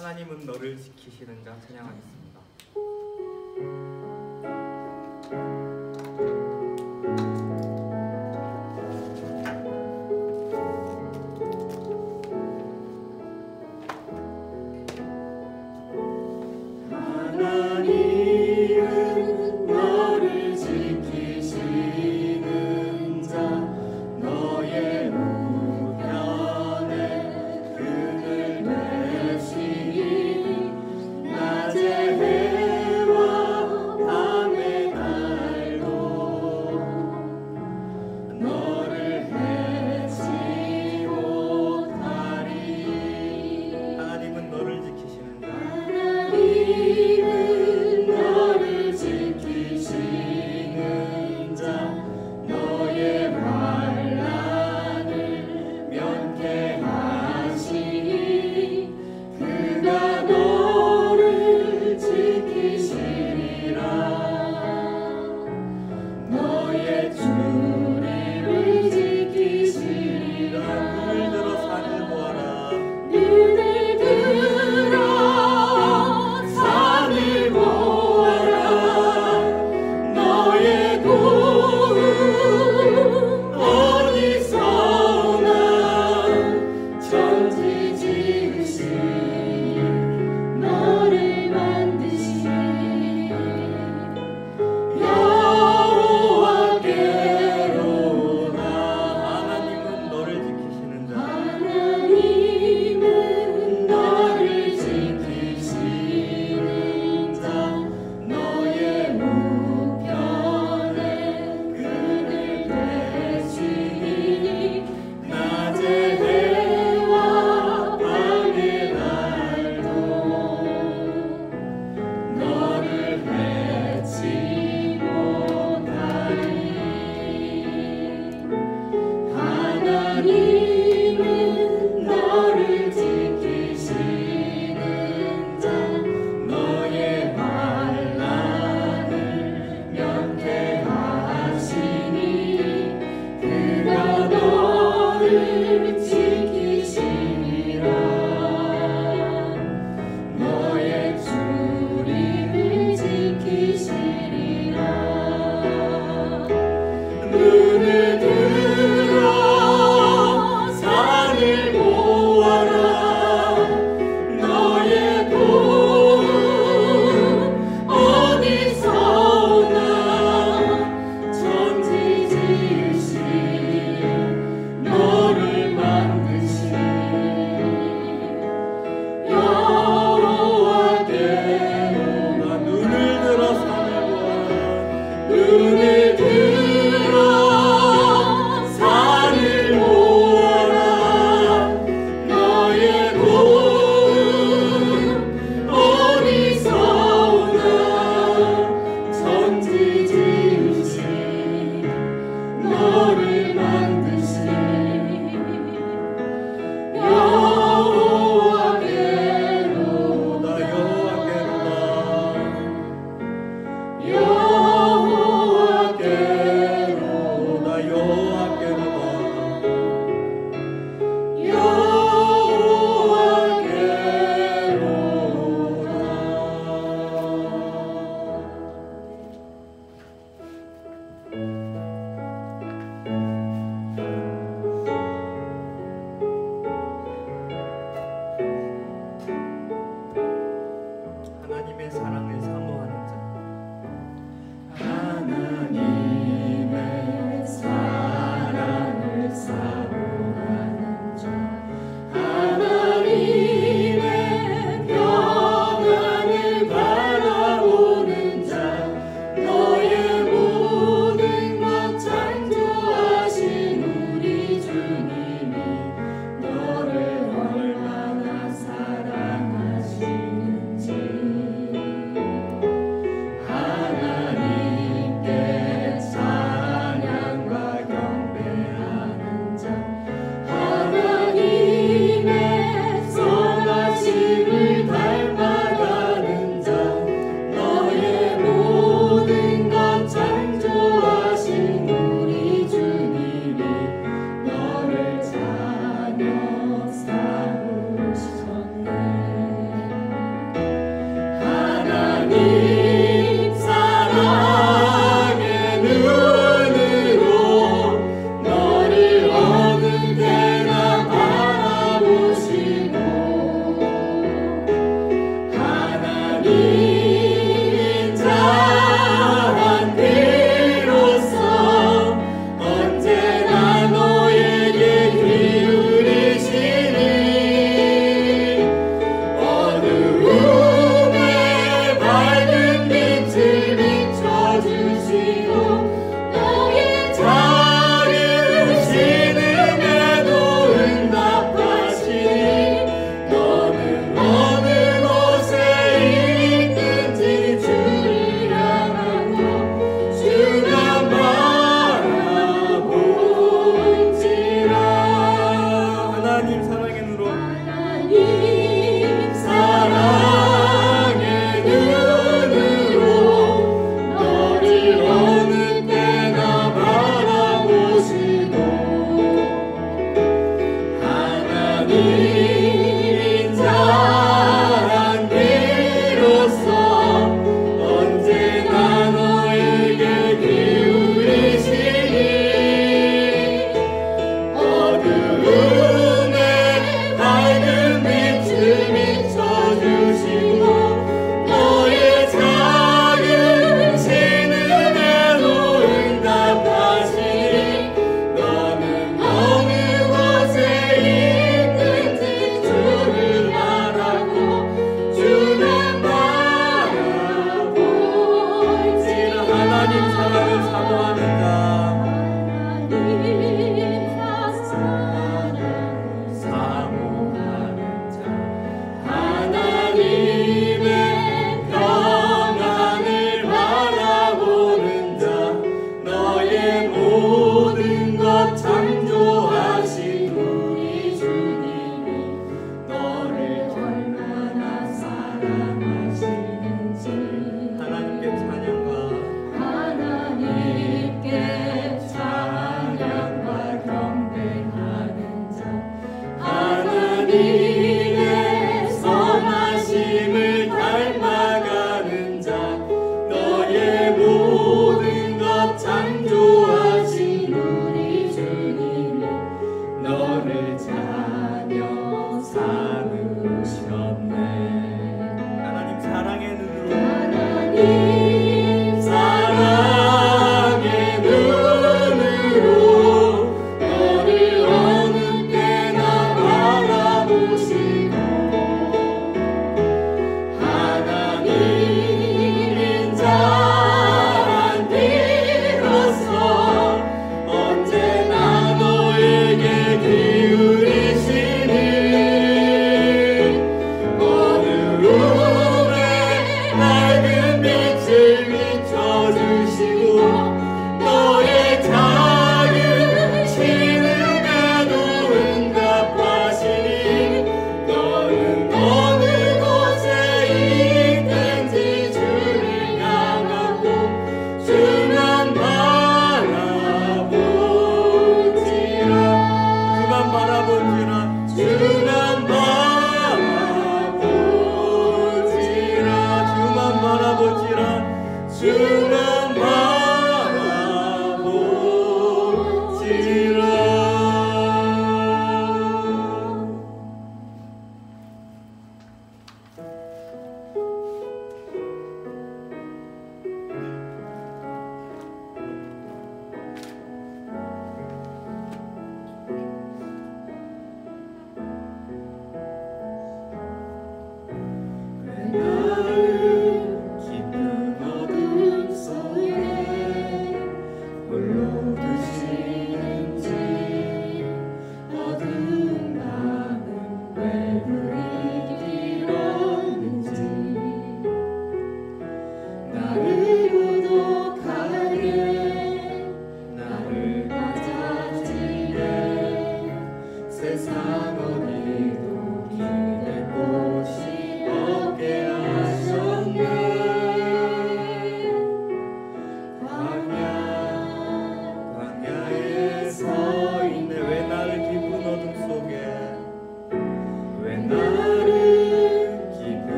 하나님은 너를 지키시는 자 찬양하겠습니다. 하나님은 너를 지키시는 자 너의 우편에 그늘 내시니 낮에 해와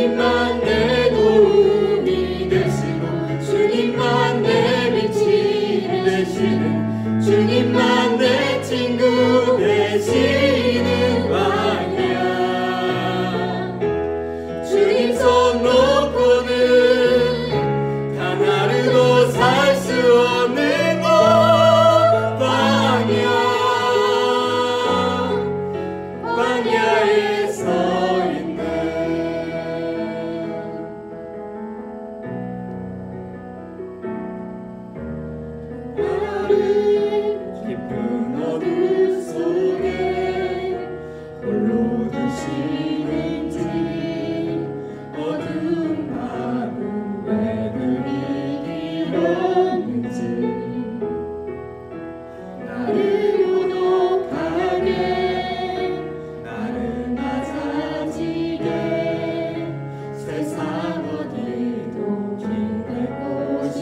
주님만 내 도움이 되시고 주님만 내 빛이 되시는 주님만 내 친구 되시는 왕이야. 주님 손 놓고는 단 하루도 살 수 없는 광야, 광야에 서 있네. 나를 깊은 어둠 속에 홀로 두시는지 어두운 밤을 왜 그리 길었는지 나를 고독하게 나를 낮아지게 세상 어디도 기댈 곳이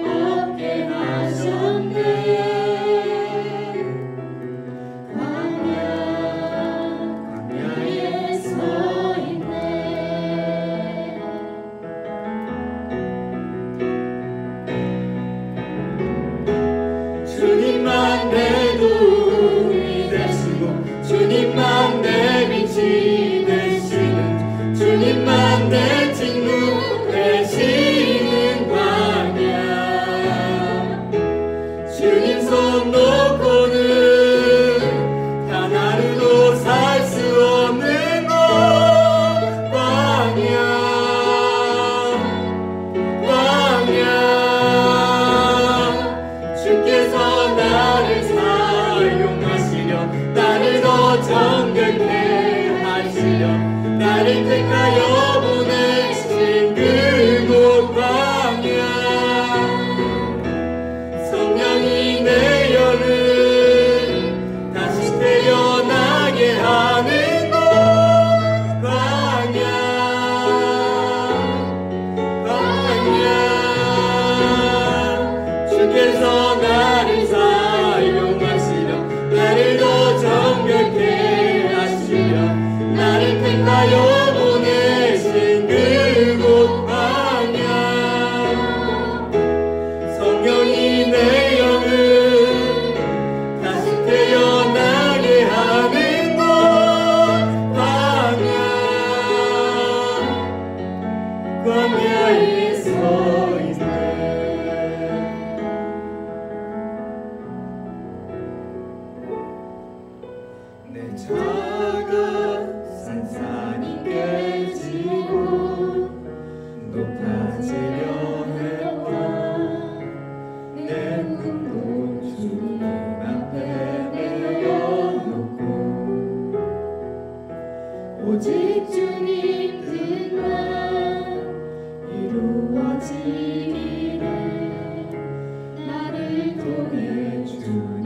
없게 하셨네. 광야에 서 있네. 주님만 내 도움이 되시고 주님만 내 빛이 되시는 주님만 내 친구 되시는 광야. 주님 손 놓고는 단 하루도 살 수 없는 광야, 광야. 주께서 나를 사용하시려 나를 더 정결케 하시려 나를 택하여 보내신 그곳 광야. 성령이 내 영을 다시 태어나게 하는 곳 광야, 광야. 주께서 나를 사용하시려 나를 더 정결케 하시려 나를 택하여 보내신 그곳 광야. 성령이 내 영을 다시 태어나게 하는 곳 광야, 광야에 서 있네. 내 작은 산산이 깨지고 높아지려 했던 내 꿈도 주님 앞에 내려놓고 오직 주님 뜻만 이루어지기를 나를 통해 주님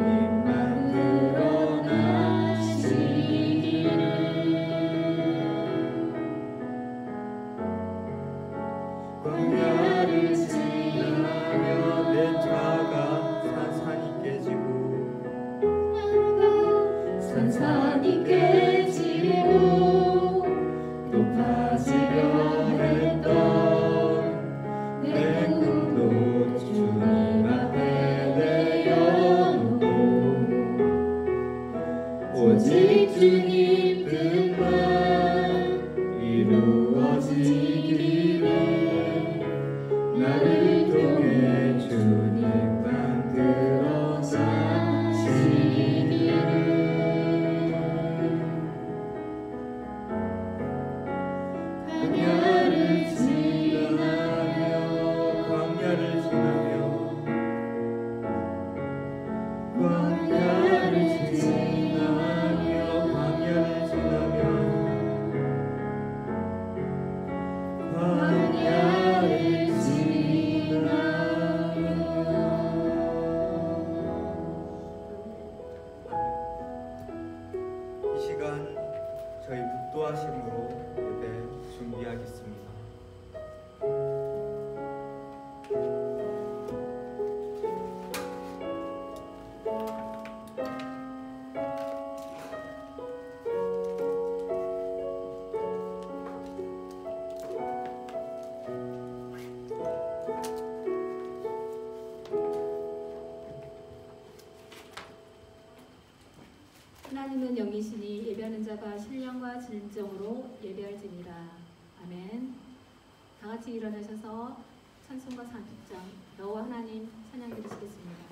광야를 지나며 내 자가 산산이 깨지고 산산이 깨지고 높아지려 했던 내 꿈도 주님 앞에 내려놓고 오직 주님 뜻만 이루어지기를 나를 통해 주님 만들어 가시기를. 광야를 지나며 광야를 지나며 광야를 지나며 광야를 지나며 광야를 지나며. 이 시간 저희 묵도하심으로 예배 준비하겠습니다. 같이 일어나셔서 찬송가 40장 여호와 하나님 찬양 드리시겠습니다.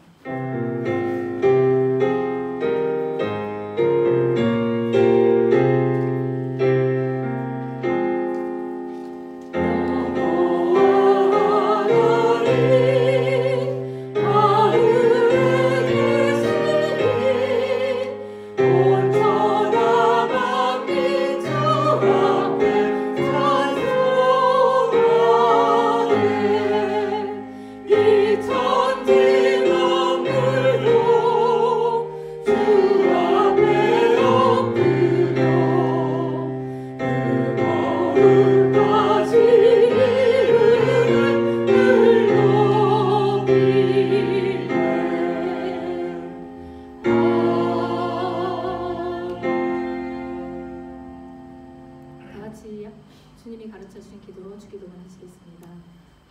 주님이 가르쳐주신 기도로 주기도문 하시겠습니다.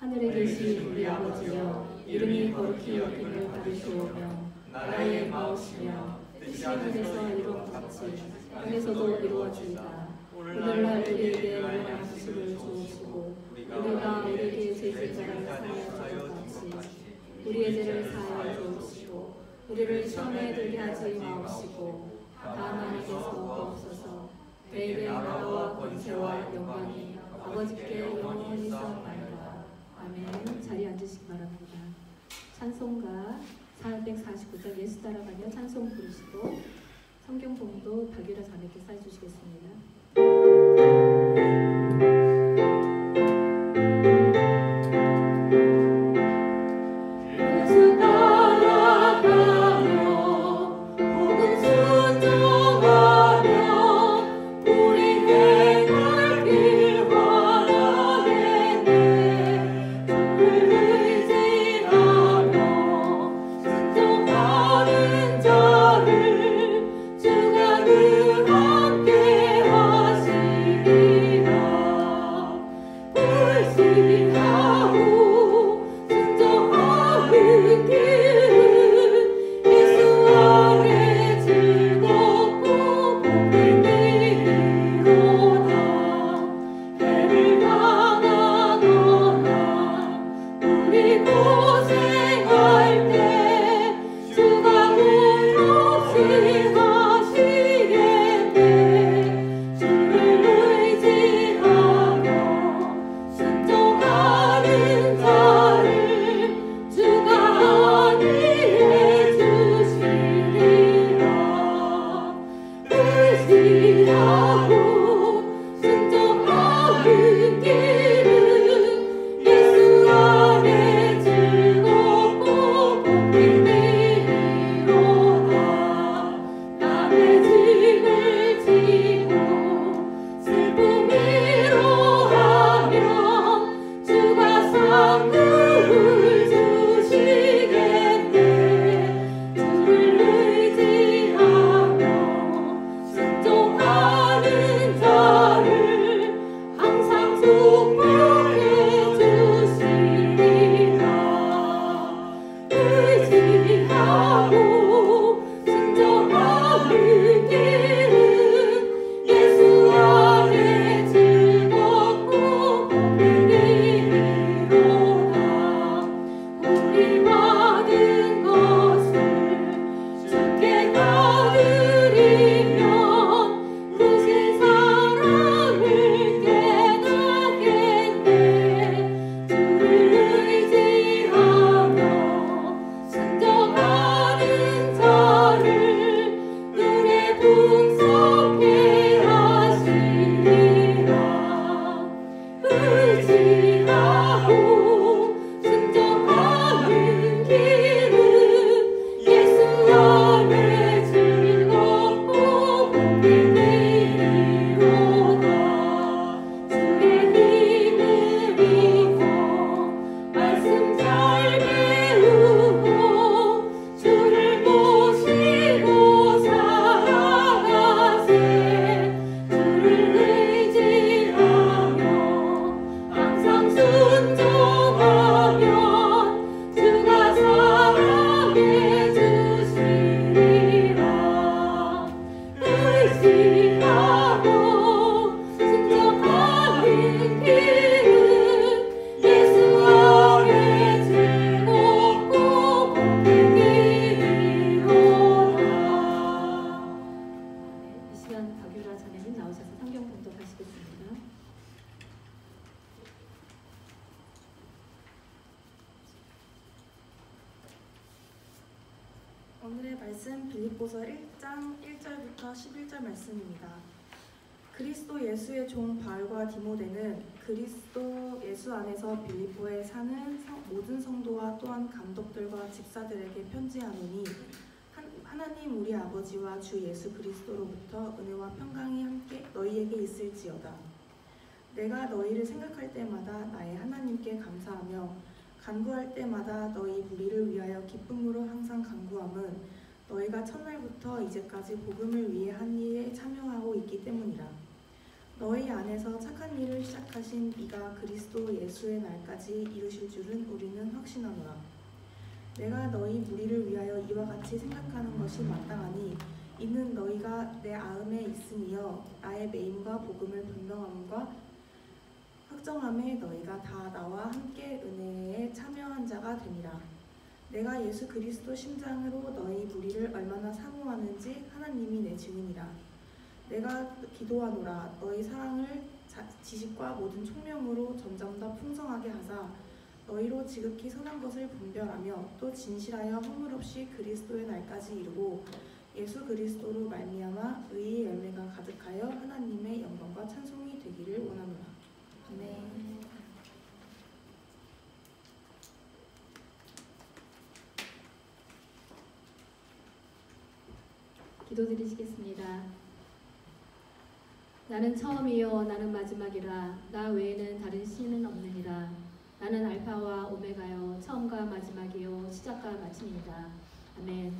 하늘에 계신 우리 아버지여, 이름이 거룩히 여김을 받으시오며 나라의 마옵시며 뜻이 하늘에서 이룬 같이 땅에서도 이루어지이다. 오늘날 우리에게 일용할 음식을 주옵시고 우리가 우리에게 죄진자를 사하여 줄 같이 우리의 죄를 사하여 주옵시고 우리를 시험에 들게 하지 마옵시고 다만 하나님께서 없어서 너희의 나라와 권세와 영광이 아버지께 영원히 있사옵나이다. 아멘. 자리에 앉으시기 바랍니다. 찬송가 449장 예수 따라가며 찬송 부르시고 성경 봉도 박유라 자매께서 해주시겠습니다. 주가 늘 함께하 말씀 빌립보서 1장 1절부터 11절 말씀입니다. 그리스도 예수의 종 바울과 디모데는 그리스도 예수 안에서 빌립보에 사는 모든 성도와 또한 감독들과 집사들에게 편지하노니 하나님 우리 아버지와 주 예수 그리스도로부터 은혜와 평강이 함께 너희에게 있을지어다. 내가 너희를 생각할 때마다 나의 하나님께 감사하며 간구할 때마다 너희 무리를 위하여 기쁨으로 항상 간구함은 너희가 첫날부터 이제까지 복음을 위해 한 일에 참여하고 있기 때문이라. 너희 안에서 착한 일을 시작하신 이가 그리스도 예수의 날까지 이루실 줄은 우리는 확신하노라. 내가 너희 무리를 위하여 이와 같이 생각하는 것이 마땅하니 이는 너희가 내 아음에 있음이여 나의 매임과 복음을 분명함과 확정함에 너희가 다 나와 함께 은혜에 참여한 자가 되니라. 내가 예수 그리스도 심장으로 너희 무리를 얼마나 사모하는지 하나님이 내 증인이라. 내가 기도하노라. 너희 사랑을 지식과 모든 총명으로 점점 더 풍성하게 하사 너희로 지극히 선한 것을 분별하며 또 진실하여 허물 없이 그리스도의 날까지 이루고 예수 그리스도로 말미암아 의의 열매가 가득하여 하나님의 영광과 찬송이 되기를 원하노라. 아멘. 기도드리시겠습니다. 나는 처음이요 나는 마지막이라 나 외에는 다른 신은 없느니라. 나는 알파와 오메가요 처음과 마지막이요 시작과 마침이다. 아멘.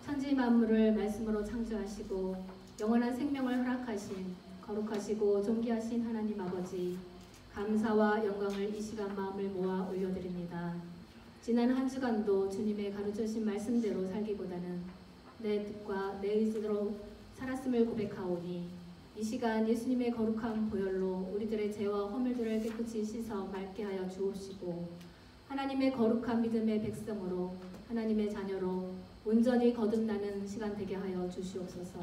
천지 만물을 말씀으로 창조하시고 영원한 생명을 허락하신 거룩하시고 존귀하신 하나님 아버지, 감사와 영광을 이 시간 마음을 모아 올려드립니다. 지난 한 주간도 주님의 가르쳐주신 말씀대로 살기보다는 내 뜻과 내 의지로 살았음을 고백하오니 이 시간 예수님의 거룩한 보혈로 우리들의 죄와 허물들을 깨끗이 씻어 맑게 하여 주옵시고 하나님의 거룩한 믿음의 백성으로 하나님의 자녀로 온전히 거듭나는 시간 되게 하여 주시옵소서.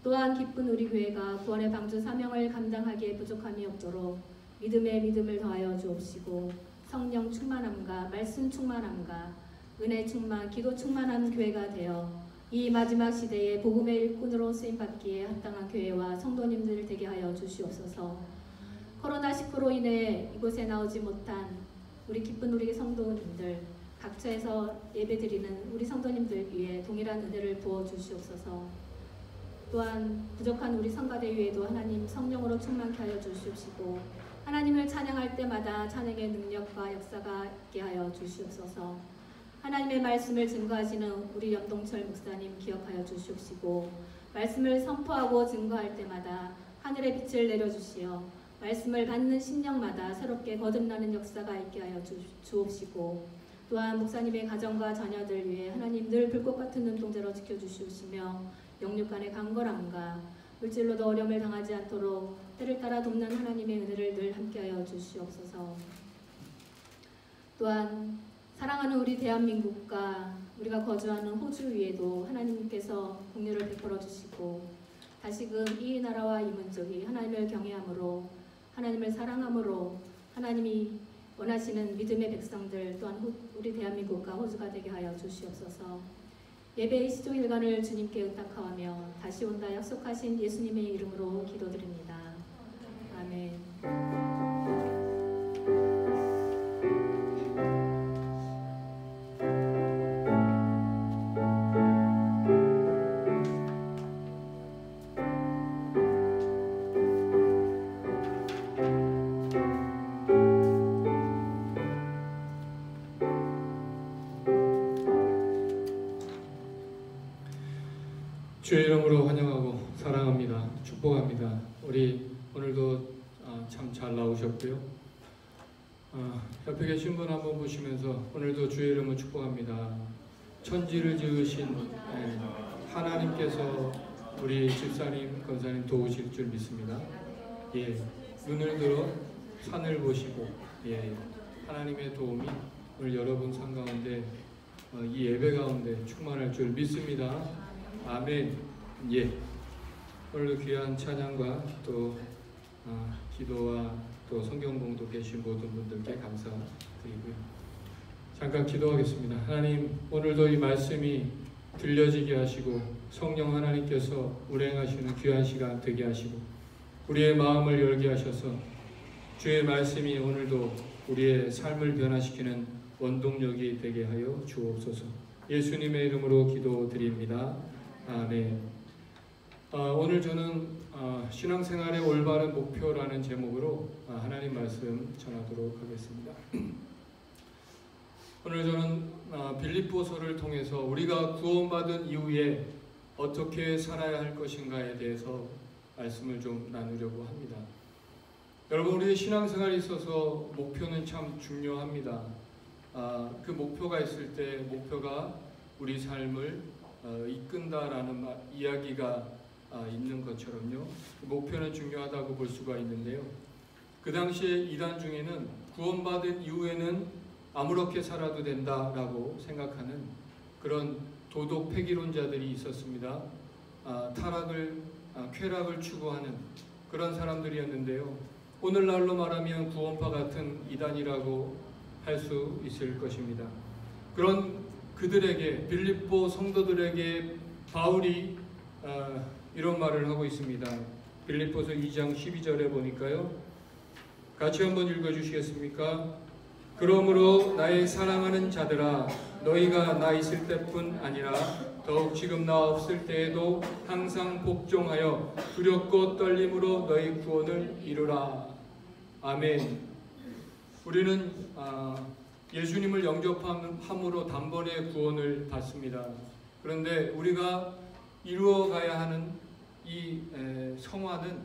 또한 기쁜 우리 교회가 구원의 방주 사명을 감당하기에 부족함이 없도록 믿음에 믿음을 더하여 주옵시고 성령 충만함과 말씀 충만함과 은혜 충만, 기도 충만한 교회가 되어 이 마지막 시대에 복음의 일꾼으로 쓰임받기에 합당한 교회와 성도님들 되게 하여 주시옵소서. 코로나19로 인해 이곳에 나오지 못한 우리 기쁜 우리 성도님들, 각처에서 예배드리는 우리 성도님들 위해 동일한 은혜를 부어주시옵소서. 또한 부족한 우리 성가대 위에도 하나님 성령으로 충만케 하여 주시옵시고 하나님을 찬양할 때마다 찬양의 능력과 역사가 있게 하여 주시옵소서. 하나님의 말씀을 증거하시는 우리 염동철 목사님 기억하여 주시옵시고 말씀을 선포하고 증거할 때마다 하늘의 빛을 내려주시어 말씀을 받는 심령마다 새롭게 거듭나는 역사가 있게 하여 주옵시고 또한 목사님의 가정과 자녀들 위해 하나님 늘 불꽃 같은 눈동자로 지켜주시오시며 영육간의 강건함과 물질로도 어려움을 당하지 않도록 때를 따라 돕는 하나님의 은혜를 늘 함께하여 주시옵소서. 또한 사랑하는 우리 대한민국과 우리가 거주하는 호주 위에도 하나님께서 긍휼을 베풀어 주시고 다시금 이 나라와 이 민족이 하나님을 경외함으로 하나님을 사랑함으로 하나님이 원하시는 믿음의 백성들 또한 우리 대한민국과 호주가 되게 하여 주시옵소서. 예배의 시종일관을 주님께 의탁하며 다시 온다 약속하신 예수님의 이름으로 기도드립니다. 아멘. 주의 이름으로 환영하고 사랑합니다. 축복합니다. 우리 오늘도 참 잘 나오셨고요. 옆에 계신 분 한번 보시면서 오늘도 주의 이름을 축복합니다. 천지를 지으신 하나님께서 우리 집사님, 권사님 도우실 줄 믿습니다. 예, 눈을 들어 산을 보시고 하나님의 도움이 오늘 여러분 삶 가운데 이 예배 가운데 충만할 줄 믿습니다. 아멘. 예. 오늘도 귀한 찬양과 또 기도와 또 성경 봉독 계신 모든 분들께 감사드리고요. 잠깐 기도하겠습니다. 하나님, 오늘도 이 말씀이 들려지게 하시고 성령 하나님께서 운행하시는 귀한 시간 되게 하시고 우리의 마음을 열게 하셔서 주의 말씀이 오늘도 우리의 삶을 변화시키는 원동력이 되게 하여 주옵소서. 예수님의 이름으로 기도드립니다. 아멘. 오늘 저는 신앙생활의 올바른 목표라는 제목으로 하나님 말씀 전하도록 하겠습니다. 오늘 저는 빌립보서를 통해서 우리가 구원받은 이후에 어떻게 살아야 할 것인가에 대해서 말씀을 좀 나누려고 합니다. 여러분, 우리의 신앙생활에 있어서 목표는 참 중요합니다. 그 목표가 있을 때 목표가 우리 삶을 이끈다라는 이야기가 있는 것처럼요. 목표는 중요하다고 볼 수가 있는데요. 그 당시에 이단 중에는 구원받은 이후에는 아무렇게 살아도 된다라고 생각하는 그런 도덕 폐기론자들이 있었습니다. 쾌락을 추구하는 그런 사람들이었는데요. 오늘날로 말하면 구원파 같은 이단이라고 할 수 있을 것입니다. 그런 그들에게, 빌립보 성도들에게 바울이 이런 말을 하고 있습니다. 빌립보서 2장 12절에 보니까요. 같이 한번 읽어주시겠습니까? 그러므로 나의 사랑하는 자들아, 너희가 나 있을 때뿐 아니라 더욱 지금 나 없을 때에도 항상 복종하여 두렵고 떨림으로 너희 구원을 이루라. 아멘. 우리는 예수님을 영접함으로 단번에 구원을 받습니다. 그런데 우리가 이루어가야 하는 이 성화는,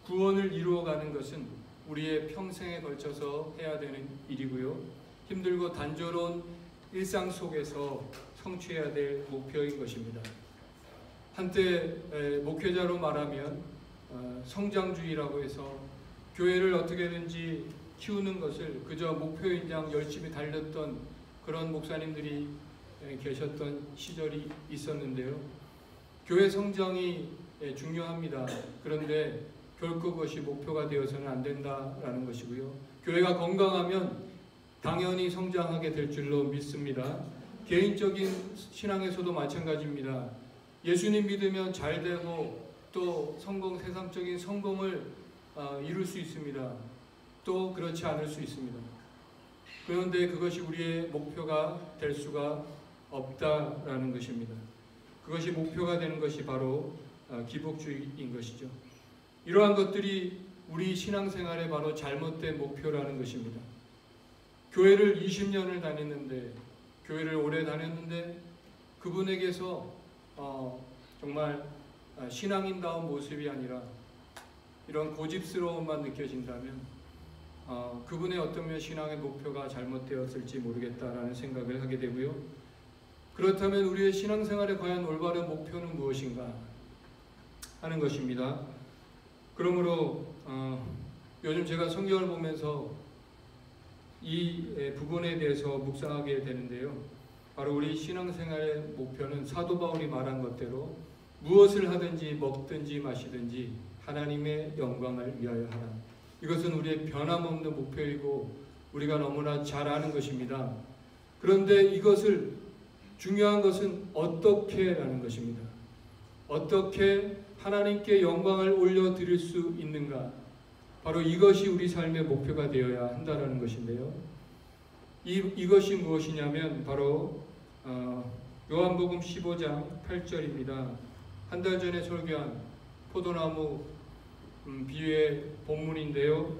구원을 이루어가는 것은 우리의 평생에 걸쳐서 해야 되는 일이고요. 힘들고 단조로운 일상 속에서 성취해야 될 목표인 것입니다. 한때 목회자로 말하면 성장주의라고 해서 교회를 어떻게든지 키우는 것을 그저 목표인 양 열심히 달렸던 그런 목사님들이 계셨던 시절이 있었는데요. 교회 성장이 중요합니다. 그런데 결코 그것이 목표가 되어서는 안 된다라는 것이고요. 교회가 건강하면 당연히 성장하게 될 줄로 믿습니다. 개인적인 신앙에서도 마찬가지입니다. 예수님 믿으면 잘 되고 또 세상적인 성공을 이룰 수 있습니다. 또 그렇지 않을 수 있습니다. 그런데 그것이 우리의 목표가 될 수가 없다라는 것입니다. 그것이 목표가 되는 것이 바로 기복주의인 것이죠. 이러한 것들이 우리 신앙생활의 바로 잘못된 목표라는 것입니다. 교회를 20년을 다녔는데, 교회를 오래 다녔는데 그분에게서 정말 신앙인다운 모습이 아니라 이런 고집스러움만 느껴진다면 그분의 어떤 신앙의 목표가 잘못되었을지 모르겠다라는 생각을 하게 되고요. 그렇다면 우리의 신앙생활에 과연 올바른 목표는 무엇인가 하는 것입니다. 그러므로 요즘 제가 성경을 보면서 이 부분에 대해서 묵상하게 되는데요. 바로 우리 신앙생활의 목표는 사도 바울이 말한 것대로 무엇을 하든지 먹든지 마시든지 하나님의 영광을 위하여 하라. 이것은 우리의 변함없는 목표이고 우리가 너무나 잘 아는 것입니다. 그런데 이것을, 중요한 것은 어떻게라는 것입니다. 어떻게 하나님께 영광을 올려드릴 수 있는가? 바로 이것이 우리 삶의 목표가 되어야 한다는 것인데요. 이것이 무엇이냐면 바로 요한복음 15장 8절입니다. 한 달 전에 설교한 포도나무 비유의 본문인데요.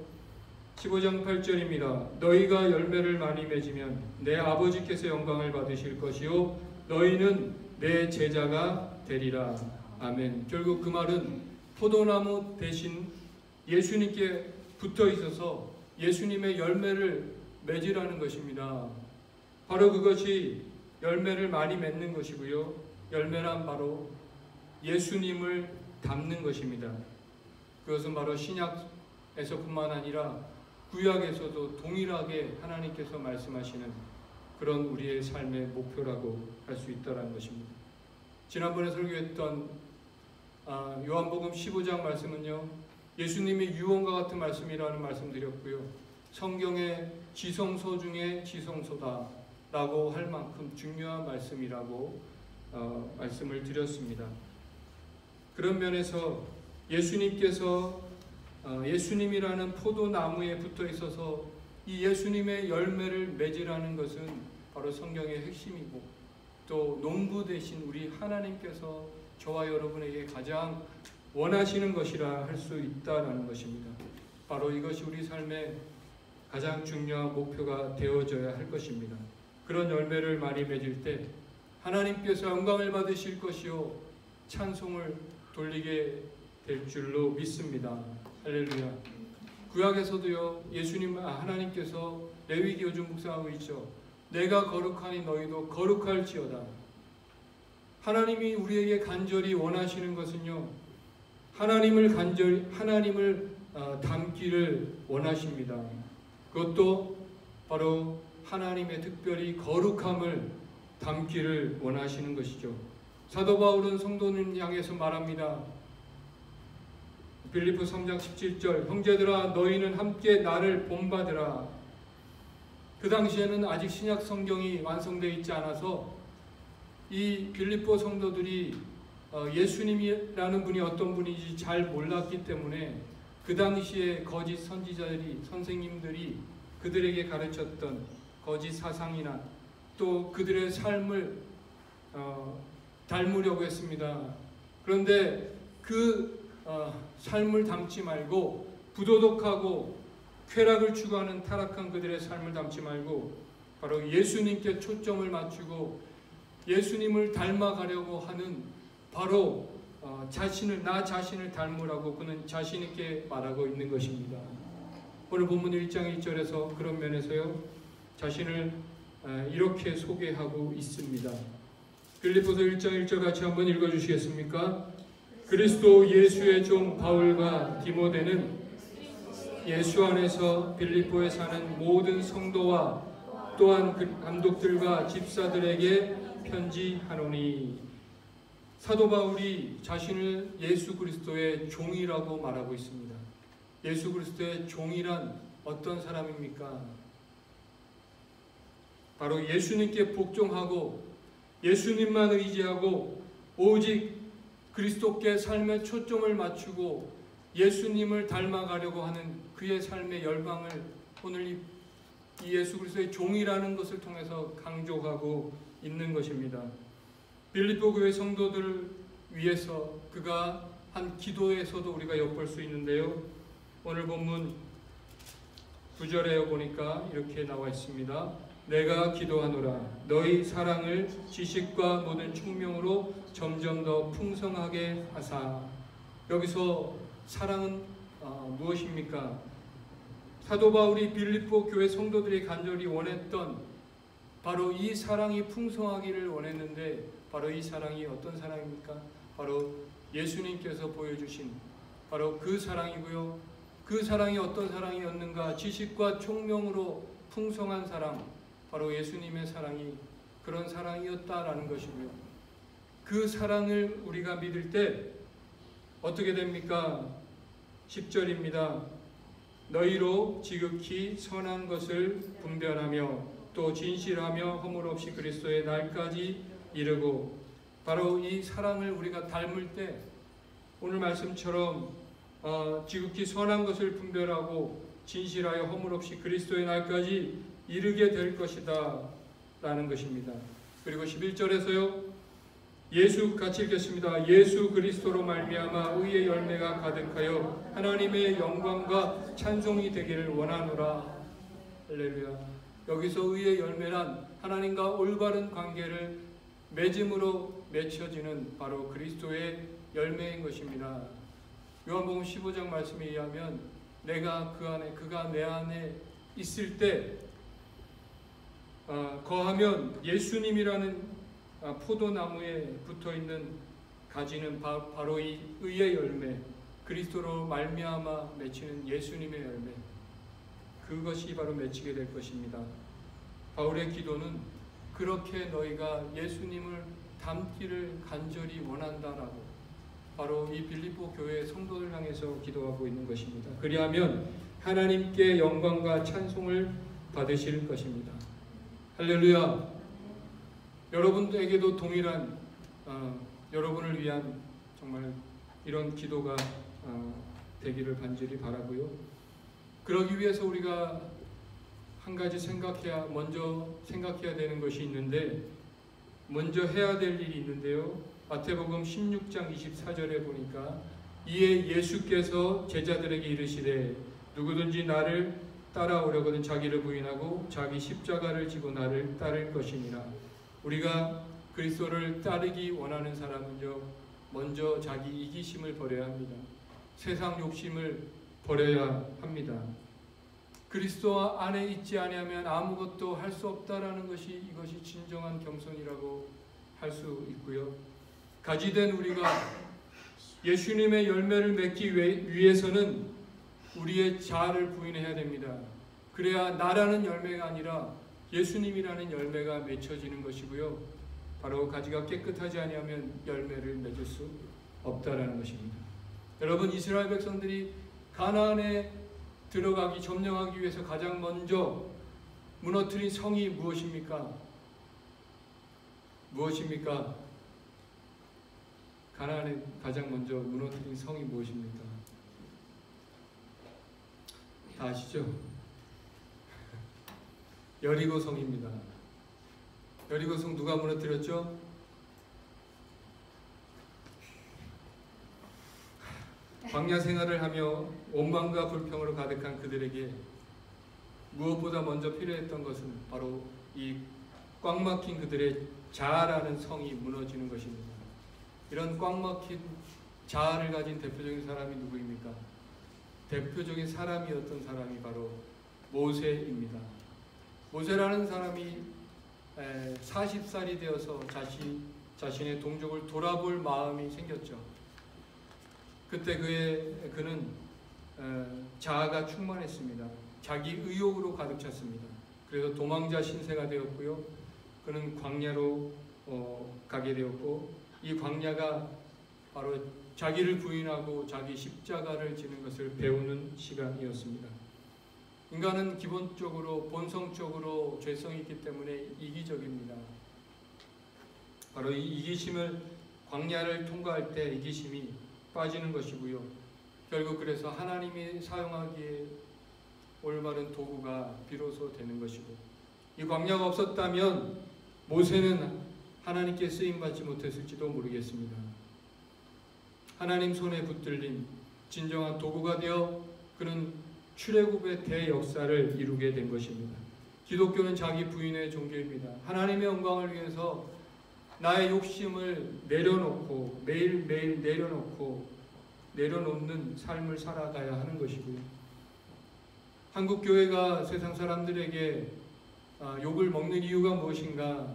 15장 8절입니다. 너희가 열매를 많이 맺으면 내 아버지께서 영광을 받으실 것이요 너희는 내 제자가 되리라. 아멘. 결국 그 말은 포도나무 대신 예수님께 붙어 있어서 예수님의 열매를 맺으라는 것입니다. 바로 그것이 열매를 많이 맺는 것이고요. 열매란 바로 예수님을 닮는 것입니다. 그것은 바로 신약에서뿐만 아니라 구약에서도 동일하게 하나님께서 말씀하시는 그런 우리의 삶의 목표라고 할 수 있다는 것입니다. 지난번에 설교했던 요한복음 15장 말씀은요, 예수님의 유언과 같은 말씀이라는 말씀드렸고요. 성경의 지성소 중에 지성소다 라고 할 만큼 중요한 말씀이라고 말씀을 드렸습니다. 그런 면에서 예수님께서 예수님이라는 포도나무에 붙어 있어서 이 예수님의 열매를 맺으라는 것은 바로 성경의 핵심이고, 또 농부 되신 우리 하나님께서 저와 여러분에게 가장 원하시는 것이라 할 수 있다라는 것입니다. 바로 이것이 우리 삶의 가장 중요한 목표가 되어져야 할 것입니다. 그런 열매를 많이 맺을 때 하나님께서 영광을 받으실 것이요 찬송을 돌리게 될 줄로 믿습니다. 할렐루야. 구약에서도요, 하나님께서 레위기 요즘 묵상하고 있죠. 내가 거룩하니 너희도 거룩할지어다. 하나님이 우리에게 간절히 원하시는 것은요, 하나님을 닮기를 원하십니다. 그것도 바로 하나님의 특별히 거룩함을 담기를 원하시는 것이죠. 사도 바울은 성도님 향해서 말합니다. 빌립보 3장 17절, 형제들아 너희는 함께 나를 본받으라. 그 당시에는 아직 신약 성경이 완성되어 있지 않아서 이 빌립보 성도들이 예수님이라는 분이 어떤 분인지 잘 몰랐기 때문에 그 당시에 거짓 선지자들이, 선생님들이 그들에게 가르쳤던 거짓 사상이나 또 그들의 삶을 닮으려고 했습니다. 그런데 그 삶을 담지 말고, 부도덕하고 쾌락을 추구하는 타락한 그들의 삶을 담지 말고 바로 예수님께 초점을 맞추고 예수님을 닮아가려고 하는, 바로 나 자신을 닮으라고 그는 자신 있게 말하고 있는 것입니다. 오늘 본문 1장 1절에서 그런 면에서요, 자신을 이렇게 소개하고 있습니다. 빌립보서 1장 1절 같이 한번 읽어주시겠습니까? 그리스도 예수의 종 바울과 디모데는 예수 안에서 빌립보에 사는 모든 성도와 또한 그 감독들과 집사들에게 편지하노니. 사도 바울이 자신을 예수 그리스도의 종이라고 말하고 있습니다. 예수 그리스도의 종이란 어떤 사람입니까? 바로 예수님께 복종하고 예수님만 의지하고 오직 그리스도께 삶의 초점을 맞추고 예수님을 닮아가려고 하는 그의 삶의 열망을 오늘 이 예수 그리스도의 종이라는 것을 통해서 강조하고 있는 것입니다. 빌립보 교회 성도들을 위해서 그가 한 기도에서도 우리가 엿볼 수 있는데요. 오늘 본문 9절에 보니까 이렇게 나와 있습니다. 내가 기도하노라 너희 사랑을 지식과 모든 총명으로 점점 더 풍성하게 하사. 여기서 사랑은 무엇입니까? 사도 바울이 빌립보 교회 성도들이 간절히 원했던 바로 이 사랑이 풍성하기를 원했는데, 바로 이 사랑이 어떤 사랑입니까? 바로 예수님께서 보여주신 바로 그 사랑이고요. 그 사랑이 어떤 사랑이었는가? 지식과 총명으로 풍성한 사랑, 바로 예수님의 사랑이 그런 사랑이었다라는 것이고요. 그 사랑을 우리가 믿을 때 어떻게 됩니까? 10절입니다. 너희로 지극히 선한 것을 분별하며 또 진실하며 허물 없이 그리스도의 날까지 이르고. 바로 이 사랑을 우리가 닮을 때 오늘 말씀처럼 지극히 선한 것을 분별하고 진실하여 허물 없이 그리스도의 날까지 이르게 될 것이다 라는 것입니다. 그리고 11절에서요, 예수 같이 읽겠습니다. 예수 그리스도로 말미암아 의의 열매가 가득하여 하나님의 영광과 찬송이 되기를 원하노라. 할렐루야. 여기서 의의 열매란 하나님과 올바른 관계를 맺음으로 맺혀지는 바로 그리스도의 열매인 것입니다. 요한복음 15장 말씀에 의하면 내가 그 안에, 그가 내 안에 있을 때 거하면 예수님이라는 포도나무에 붙어있는 가지는 바로 이 의의 열매, 그리스도로 말미암아 맺히는 예수님의 열매, 그것이 바로 맺히게 될 것입니다. 바울의 기도는 그렇게 너희가 예수님을 닮기를 간절히 원한다라고 바로 이 빌립보 교회 성도들 향해서 기도하고 있는 것입니다. 그리하면 하나님께 영광과 찬송을 받으실 것입니다. 할렐루야. 여러분들에게도 동일한 여러분을 위한 정말 이런 기도가 되기를 간절히 바라고요. 그러기 위해서 우리가 한 가지 먼저 생각해야 되는 것이 있는데, 먼저 해야 될 일이 있는데요. 마태복음 16장 24절에 보니까 이에 예수께서 제자들에게 이르시되 누구든지 나를 따라오려거든 자기를 부인하고 자기 십자가를 지고 나를 따를 것이니라. 우리가 그리스도를 따르기 원하는 사람은요, 먼저 자기 이기심을 버려야 합니다. 세상 욕심을 버려야 합니다. 그리스도 안에 있지 아니하면 아무것도 할 수 없다라는 것이 이것이 진정한 겸손이라고 할 수 있고요. 가지된 우리가 예수님의 열매를 맺기 위해서는 우리의 자아를 부인해야 됩니다. 그래야 나라는 열매가 아니라 예수님이라는 열매가 맺혀지는 것이고요. 바로 가지가 깨끗하지 아니하면 열매를 맺을 수 없다라는 것입니다. 여러분, 이스라엘 백성들이 가나안에 들어가기 점령하기 위해서 가장 먼저 무너뜨린 성이 무엇입니까? 무엇입니까? 가나안에 가장 먼저 무너뜨린 성이 무엇입니까? 다 아시죠? 여리고 성입니다. 여리고 성 누가 무너뜨렸죠? 광야 생활을 하며 원망과 불평으로 가득한 그들에게 무엇보다 먼저 필요했던 것은 바로 이 꽉 막힌 그들의 자아라는 성이 무너지는 것입니다. 이런 꽉 막힌 자아를 가진 대표적인 사람이 누구입니까? 대표적인 사람이었던 사람이 바로 모세입니다. 모세라는 사람이 40살이 되어서 자신의 동족을 돌아볼 마음이 생겼죠. 그때 그는 자아가 충만했습니다. 자기 의욕으로 가득 찼습니다. 그래서 도망자 신세가 되었고요. 그는 광야로 가게 되었고, 이 광야가 바로 자기를 부인하고 자기 십자가를 지는 것을 배우는 시간이었습니다. 인간은 기본적으로 본성적으로 죄성이 있기 때문에 이기적입니다. 바로 이 이기심을 광야를 통과할 때 이기심이 빠지는 것이고요. 결국 그래서 하나님이 사용하기에 올바른 도구가 비로소 되는 것이고, 이 광야가 없었다면 모세는 하나님께 쓰임받지 못했을지도 모르겠습니다. 하나님 손에 붙들린 진정한 도구가 되어 그는 출애굽의 대역사를 이루게 된 것입니다. 기독교는 자기 부인의 종교입니다. 하나님의 영광을 위해서 나의 욕심을 내려놓고 매일매일 내려놓는 삶을 살아가야 하는 것이고요. 한국 교회가 세상 사람들에게 욕을 먹는 이유가 무엇인가?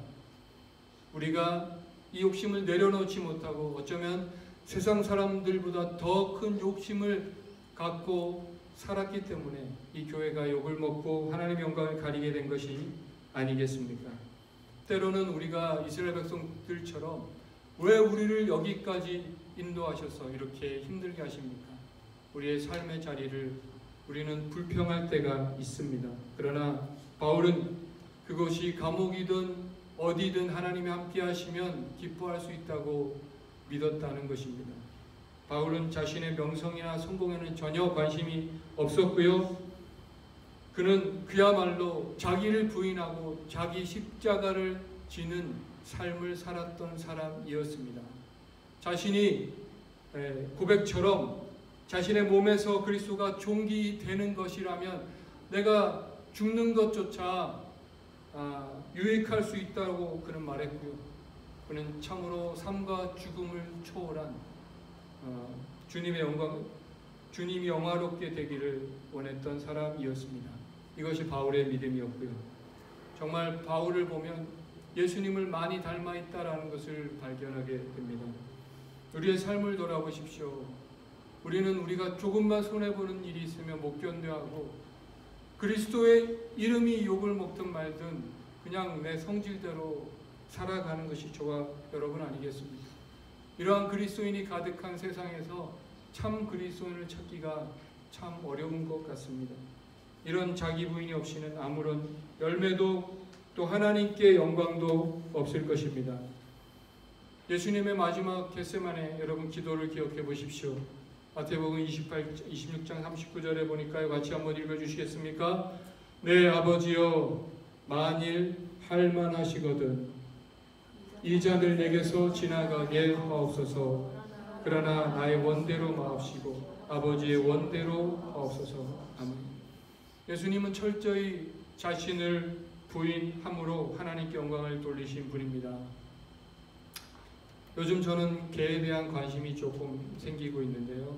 우리가 이 욕심을 내려놓지 못하고 어쩌면 세상 사람들보다 더 큰 욕심을 갖고 살았기 때문에 이 교회가 욕을 먹고 하나님의 영광을 가리게 된 것이 아니겠습니까? 때로는 우리가 이스라엘 백성들처럼 왜 우리를 여기까지 인도하셔서 이렇게 힘들게 하십니까? 우리의 삶의 자리를 우리는 불평할 때가 있습니다. 그러나 바울은 그것이 감옥이든 어디든 하나님이 함께 하시면 기뻐할 수 있다고 믿었다는 것입니다. 바울은 자신의 명성이나 성공에는 전혀 관심이 없었고요. 그는 그야말로 자기를 부인하고 자기 십자가를 지는 삶을 살았던 사람이었습니다. 자신이 고백처럼 자신의 몸에서 그리스도가 존귀되는 것이라면 내가 죽는 것조차 유익할 수 있다고 그는 말했고요. 그는 참으로 삶과 죽음을 초월한 주님이 영화롭게 되기를 원했던 사람이었습니다. 이것이 바울의 믿음이었고요. 정말 바울을 보면 예수님을 많이 닮아 있다라는 것을 발견하게 됩니다. 우리의 삶을 돌아보십시오. 우리는 우리가 조금만 손해보는 일이 있으면 못 견뎌하고 그리스도의 이름이 욕을 먹든 말든 그냥 내 성질대로 살아가는 것이 저와 여러분 아니겠습니까? 이러한 그리스도인이 가득한 세상에서 참 그리스도인을 찾기가 참 어려운 것 같습니다. 이런 자기 부인이 없이는 아무런 열매도 또 하나님께 영광도 없을 것입니다. 예수님의 마지막 겟세마네 여러분 기도를 기억해 보십시오. 마태복음 26장 39절에 보니까요. 같이 한번 읽어주시겠습니까? 네, 아버지여, 만일 할만하시거든 이 잔을 내게서 지나가게 하옵소서. 그러나 나의 원대로 마옵시고 아버지의 원대로 하옵소서. 아멘. 예수님은 철저히 자신을 부인함으로 하나님께 영광을 돌리신 분입니다. 요즘 저는 개에 대한 관심이 조금 생기고 있는데요.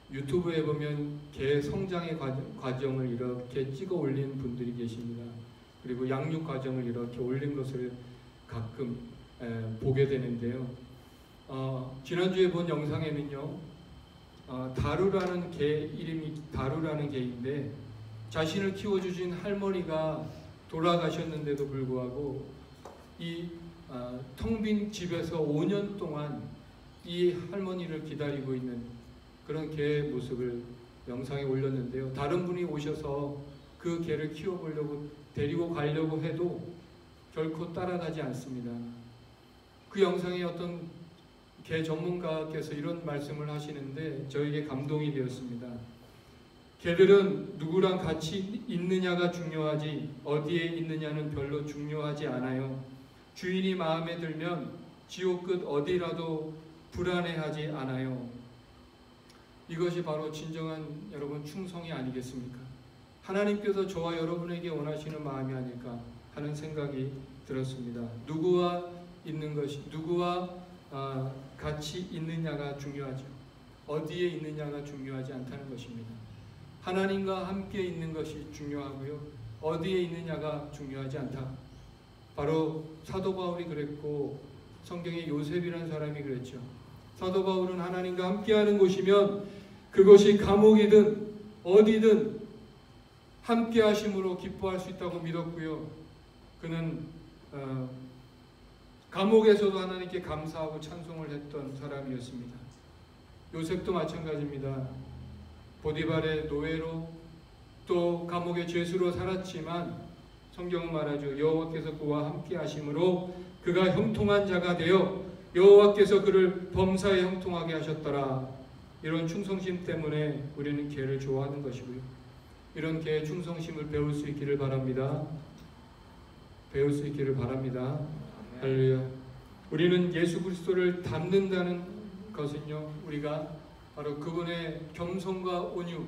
유튜브에 보면 개 성장의 과정을 이렇게 찍어 올린 분들이 계십니다. 그리고 양육 과정을 이렇게 올린 것을 가끔 보게 되는데요. 지난주에 본 영상에는요, 다루라는 개, 이름이 다루라는 개인데 자신을 키워주신 할머니가 돌아가셨는데도 불구하고 이 텅 빈 집에서 5년 동안 이 할머니를 기다리고 있는 그런 개의 모습을 영상에 올렸는데요. 다른 분이 오셔서 그 개를 키워보려고 데리고 가려고 해도 결코 따라가지 않습니다. 그 영상에 어떤 개 전문가께서 이런 말씀을 하시는데 저에게 감동이 되었습니다. 개들은 누구랑 같이 있느냐가 중요하지 어디에 있느냐는 별로 중요하지 않아요. 주인이 마음에 들면 지옥 끝 어디라도 불안해하지 않아요. 이것이 바로 진정한 여러분 충성이 아니겠습니까? 하나님께서 저와 여러분에게 원하시는 마음이 아닐까 하는 생각이 들었습니다. 누구와 있는 것이, 누구와 같이 있느냐가 중요하죠. 어디에 있느냐가 중요하지 않다는 것입니다. 하나님과 함께 있는 것이 중요하고요. 어디에 있느냐가 중요하지 않다. 바로 사도 바울이 그랬고 성경에 요셉이라는 사람이 그랬죠. 사도 바울은 하나님과 함께하는 곳이면 그것이 감옥이든 어디든 함께하심으로 기뻐할 수 있다고 믿었고요. 그는 감옥에서도 하나님께 감사하고 찬송을 했던 사람이었습니다. 요셉도 마찬가지입니다. 보디발의 노예로 또 감옥의 죄수로 살았지만 성경은 말하죠. 여호와께서 그와 함께 하심으로 그가 형통한 자가 되어 여호와께서 그를 범사에 형통하게 하셨더라. 이런 충성심 때문에 우리는 개를 좋아하는 것이고요. 이런 개의 충성심을 배울 수 있기를 바랍니다. 배울 수 있기를 바랍니다. 할렐루야. 우리는 예수 그리스도를 닮는다는 것은요, 우리가 바로 그분의 겸손과 온유,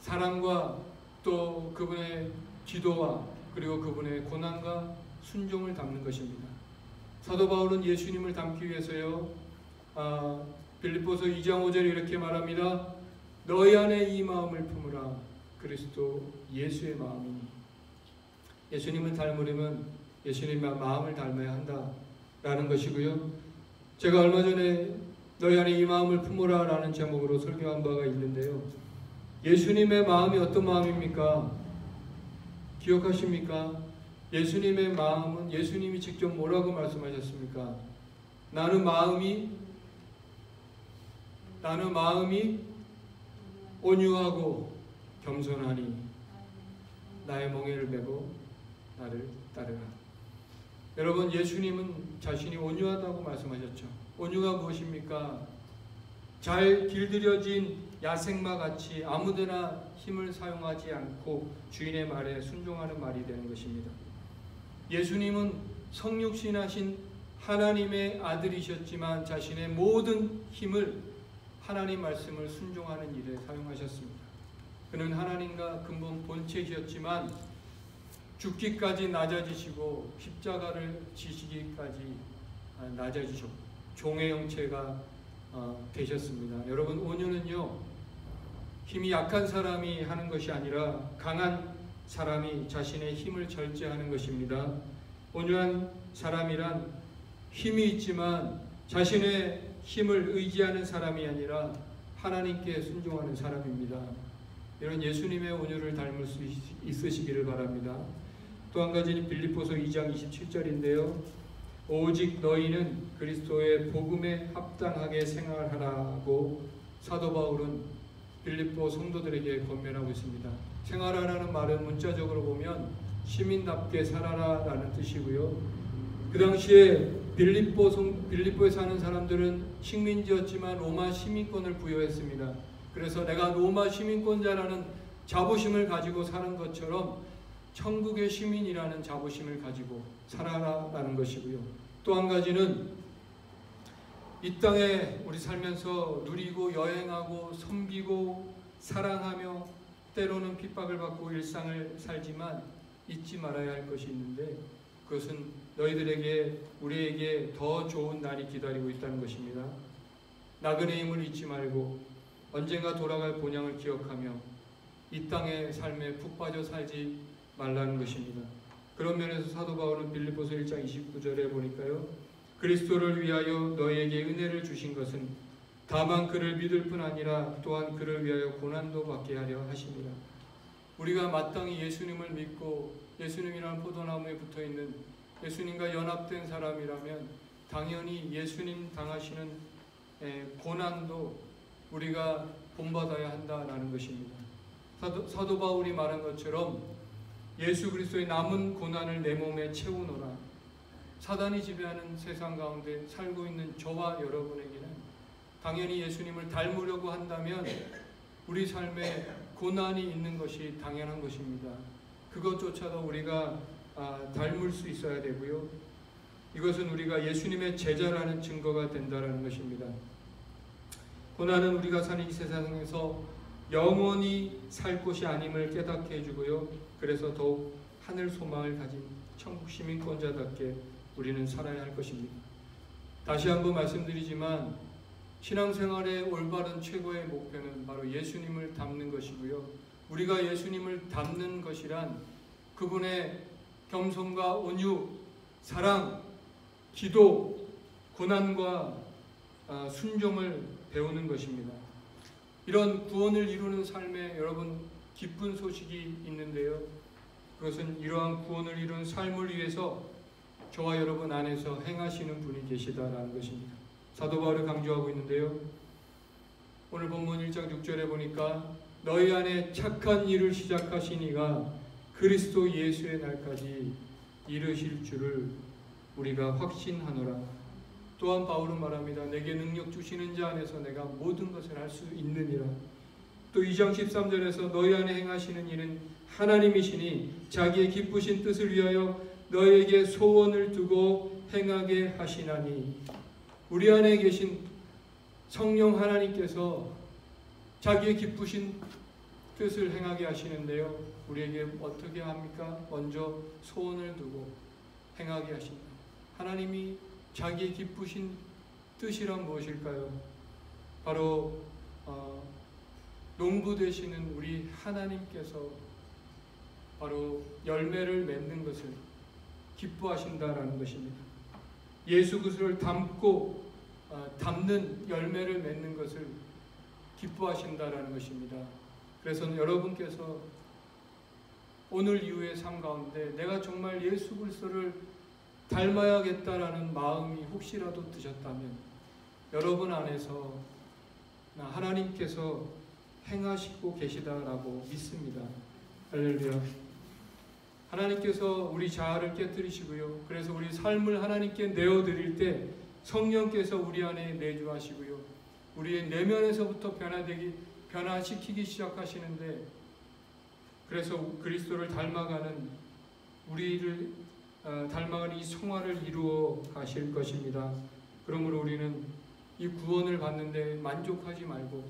사랑과 또 그분의 기도와 그리고 그분의 고난과 순종을 담는 것입니다. 사도 바울은 예수님을 닮기 위해서요, 빌립보서 2장 5절에 이렇게 말합니다. 너희 안에 이 마음을 품으라. 그리스도 예수의 마음이니. 예수님을 닮으려면 예수님의 마음을 닮아야 한다라는 것이고요. 제가 얼마 전에 너희 안에 이 마음을 품으라 라는 제목으로 설교한 바가 있는데요. 예수님의 마음이 어떤 마음입니까? 기억하십니까? 예수님의 마음은 예수님이 직접 뭐라고 말씀하셨습니까? 나는 마음이 온유하고 겸손하니 나의 멍에를 메고 나를 따르라. 여러분, 예수님은 자신이 온유하다고 말씀하셨죠. 온유가 무엇입니까? 잘 길들여진 야생마 같이 아무데나 힘을 사용하지 않고 주인의 말에 순종하는 말이 되는 것입니다. 예수님은 성육신하신 하나님의 아들이셨지만 자신의 모든 힘을 하나님 말씀을 순종하는 일에 사용하셨습니다. 그는 하나님과 근본 본체이셨지만 죽기까지 낮아지시고 십자가를 지시기까지 낮아지셨고 종의 형체가 되셨습니다. 여러분, 온유는요, 힘이 약한 사람이 하는 것이 아니라 강한 사람이 자신의 힘을 절제하는 것입니다. 온유한 사람이란 힘이 있지만 자신의 힘을 의지하는 사람이 아니라 하나님께 순종하는 사람입니다. 이런 예수님의 온유를 닮을 수 있으시기를 바랍니다. 또 한 가지는 빌립보서 2장 27절인데요. 오직 너희는 그리스도의 복음에 합당하게 생활하라고 사도 바울은 빌립보 성도들에게 권면하고 있습니다. 생활하라는 말은 문자적으로 보면 시민답게 살아라 라는 뜻이고요. 그 당시에 빌립보에 사는 사람들은 식민지였지만 로마 시민권을 부여했습니다. 그래서 내가 로마 시민권자라는 자부심을 가지고 사는 것처럼 천국의 시민이라는 자부심을 가지고 살아라라는 것이고요. 또 한 가지는 이 땅에 우리 살면서 누리고 여행하고 섬기고 사랑하며 때로는 핍박을 받고 일상을 살지만 잊지 말아야 할 것이 있는데 그것은 너희들에게 우리에게 더 좋은 날이 기다리고 있다는 것입니다. 나그네 힘을 잊지 말고 언젠가 돌아갈 본향을 기억하며 이 땅의 삶에 푹 빠져 살지 말라는 것입니다. 그런 면에서 사도 바울은 빌립보서 1장 29절에 보니까요. 그리스도를 위하여 너희에게 은혜를 주신 것은 다만 그를 믿을 뿐 아니라 또한 그를 위하여 고난도 받게 하려 하십니다. 우리가 마땅히 예수님을 믿고 예수님이라는 포도나무에 붙어있는 예수님과 연합된 사람이라면 당연히 예수님 당하시는 고난도 우리가 본받아야 한다는 것입니다. 사도 바울이 말한 것처럼 예수 그리스도의 남은 고난을 내 몸에 채우노라. 사단이 지배하는 세상 가운데 살고 있는 저와 여러분에게는 당연히 예수님을 닮으려고 한다면 우리 삶에 고난이 있는 것이 당연한 것입니다. 그것조차도 우리가 닮을 수 있어야 되고요. 이것은 우리가 예수님의 제자라는 증거가 된다는 것입니다. 고난은 우리가 사는 이 세상에서 영원히 살 곳이 아님을 깨닫게 해주고요. 그래서 더욱 하늘 소망을 가진 천국 시민권자답게 우리는 살아야 할 것입니다. 다시 한번 말씀드리지만 신앙생활의 올바른 최고의 목표는 바로 예수님을 닮는 것이고요. 우리가 예수님을 닮는 것이란 그분의 겸손과 온유, 사랑, 기도, 고난과 순종을 배우는 것입니다. 이런 구원을 이루는 삶에 여러분 기쁜 소식이 있는데요. 그것은 이러한 구원을 이룬 삶을 위해서 저와 여러분 안에서 행하시는 분이 계시다라는 것입니다. 사도 바울이 강조하고 있는데요. 오늘 본문 1장 6절에 보니까 너희 안에 착한 일을 시작하신 이가 그리스도 예수의 날까지 이르실 줄을 우리가 확신하노라. 또한 바울은 말합니다. 내게 능력 주시는 자 안에서 내가 모든 것을 할 수 있느니라. 또 2장 13절에서 너희 안에 행하시는 일은 하나님이시니 자기의 기쁘신 뜻을 위하여 너희에게 소원을 두고 행하게 하시나니. 우리 안에 계신 성령 하나님께서 자기의 기쁘신 뜻을 행하게 하시는데요. 우리에게 어떻게 합니까? 먼저 소원을 두고 행하게 하십니다. 하나님이 자기의 기쁘신 뜻이란 무엇일까요? 바로 농부 되시는 우리 하나님께서 바로 열매를 맺는 것을 기뻐하신다라는 것입니다. 예수 그리스도를 담는 열매를 맺는 것을 기뻐하신다라는 것입니다. 그래서 여러분께서 오늘 이후의 삶 가운데 내가 정말 예수 그리스도를 닮아야겠다라는 마음이 혹시라도 드셨다면 여러분 안에서 하나님께서 행하시고 계시다라고 믿습니다. 할렐루야. 하나님께서 우리 자아를 깨뜨리시고요. 그래서 우리 삶을 하나님께 내어드릴 때 성령께서 우리 안에 내주하시고요. 우리의 내면에서부터 변화시키기 시작하시는데 그래서 그리스도를 닮아가는 우리를 닮아가는 이 성화를 이루어 가실 것입니다. 그러므로 우리는 이 구원을 받는데 만족하지 말고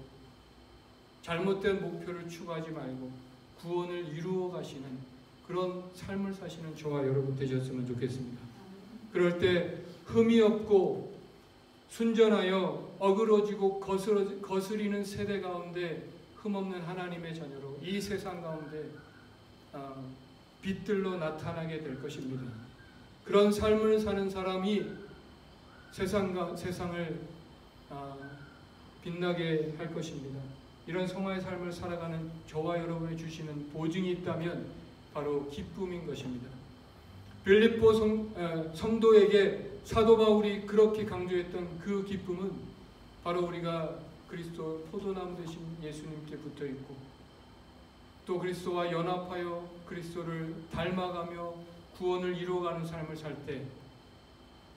잘못된 목표를 추구하지 말고 구원을 이루어 가시는 그런 삶을 사시는 저와 여러분 되셨으면 좋겠습니다. 그럴 때 흠이 없고 순전하여 어그러지고 거스리는 세대 가운데 흠없는 하나님의 자녀로 이 세상 가운데 빛들로 나타나게 될 것입니다. 그런 삶을 사는 사람이 세상을 빛나게 할 것입니다. 이런 성화의 삶을 살아가는 저와 여러분이 주시는 보증이 있다면 바로 기쁨인 것입니다. 빌립보 성도에게 사도 바울이 그렇게 강조했던 그 기쁨은 바로 우리가 그리스도 포도나무 되신 예수님께 붙어 있고 또 그리스도와 연합하여 그리스도를 닮아가며 구원을 이루어가는 삶을 살 때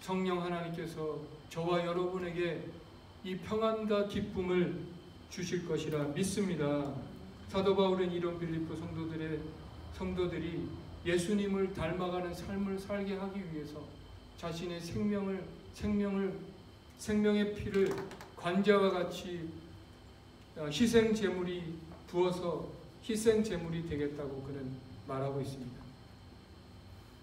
성령 하나님께서 저와 여러분에게 이 평안과 기쁨을 주실 것이라 믿습니다. 사도 바울은 이런 빌립보 성도들이 예수님을 닮아가는 삶을 살게 하기 위해서 자신의 생명의 피를 관자와 같이 희생 제물이 부어서 희생 제물이 되겠다고 그는 말하고 있습니다.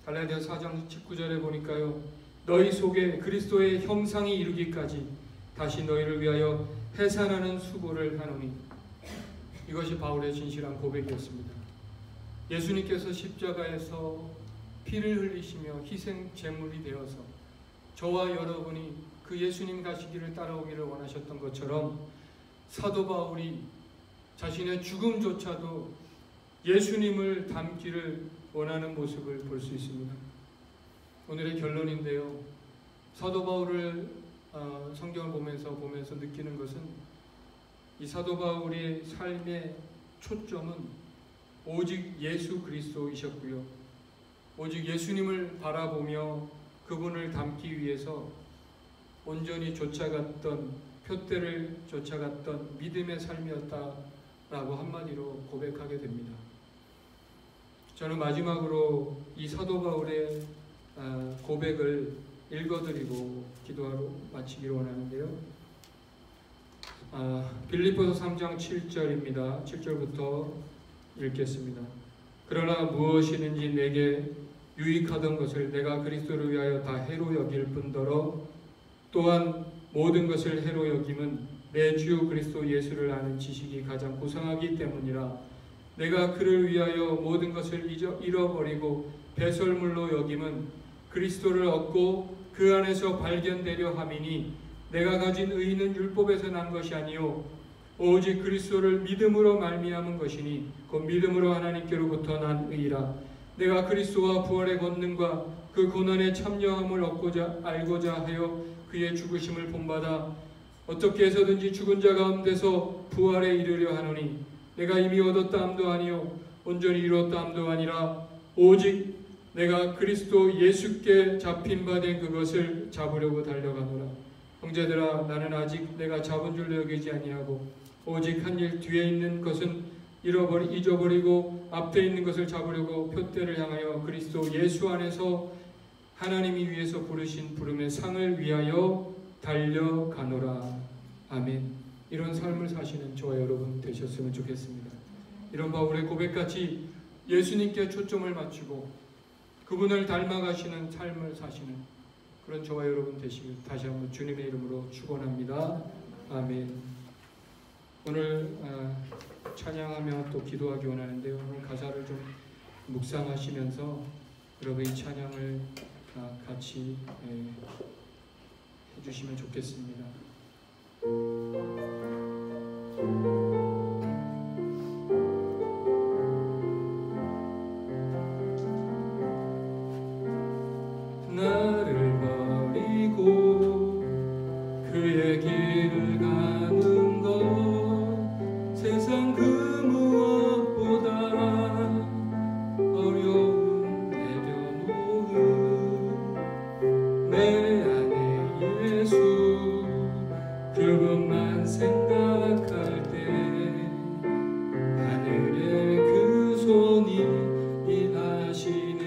갈라디아서 4장 19절에 보니까요, 너희 속에 그리스도의 형상이 이루기까지 다시 너희를 위하여 해산하는 수고를 하노니. 이것이 바울의 진실한 고백이었습니다. 예수님께서 십자가에서 피를 흘리시며 희생 제물이 되어서 저와 여러분이 그 예수님 가시기를 따라오기를 원하셨던 것처럼 사도 바울이 자신의 죽음조차도 예수님을 닮기를 원하는 모습을 볼 수 있습니다. 오늘의 결론인데요, 사도 바울을 성경을 보면서 느끼는 것은 이 사도 바울의 삶의 초점은 오직 예수 그리스도이셨고요, 오직 예수님을 바라보며 그분을 닮기 위해서 온전히 표대를 쫓아갔던 믿음의 삶이었다라고 한마디로 고백하게 됩니다. 저는 마지막으로 이 사도 바울의 고백을 읽어드리고 기도하러 마치기를 원하는데요. 빌립보서 3장 7절입니다. 7절부터 읽겠습니다. 그러나 무엇이든지 내게 유익하던 것을 내가 그리스도를 위하여 다 해로 여길 뿐더러 또한 모든 것을 해로 여김은 내 주 그리스도 예수를 아는 지식이 가장 고상하기 때문이라. 내가 그를 위하여 모든 것을 잃어버리고 배설물로 여김은 그리스도를 얻고 그 안에서 발견되려 함이니 내가 가진 의는 율법에서 난 것이 아니요 오직 그리스도를 믿음으로 말미암은 것이니 곧 믿음으로 하나님께로부터 난 의라. 내가 그리스도와 부활의 권능과 그 고난의 참여함을 알고자 하여 그의 죽으심을 본받아 어떻게 해서든지 죽은 자 가운데서 부활에 이르려 하노니 내가 이미 얻었다 함도 아니요 온전히 이루었다 함도 아니라 오직 내가 그리스도 예수께 잡힌 바 된 그것을 잡으려고 달려가노라. 형제들아, 나는 아직 내가 잡은 줄 여기지 아니하고 오직 한 일 뒤에 있는 것은 잊어버리고 앞에 있는 것을 잡으려고 표대를 향하여 그리스도 예수 안에서 하나님이 위해서 부르신 부름의 상을 위하여 달려가노라. 아멘. 이런 삶을 사시는 저와 여러분 되셨으면 좋겠습니다. 이런 바울의 고백같이 예수님께 초점을 맞추고 그분을 닮아가시는 삶을 사시는 그런 저와 여러분 되시길 다시 한번 주님의 이름으로 축원합니다. 아멘. 오늘 찬양하며 또 기도하기 원하는데요. 오늘 가사를 좀 묵상하시면서 여러분 이 찬양을 같이 해주시면 좋겠습니다. 나를 버리고 그의 길을 가는 것 세상 그 무엇보다 어려운 내려놓은 내 안에 예수 그분만 생각할 때 하늘의 그 손이 일하시네.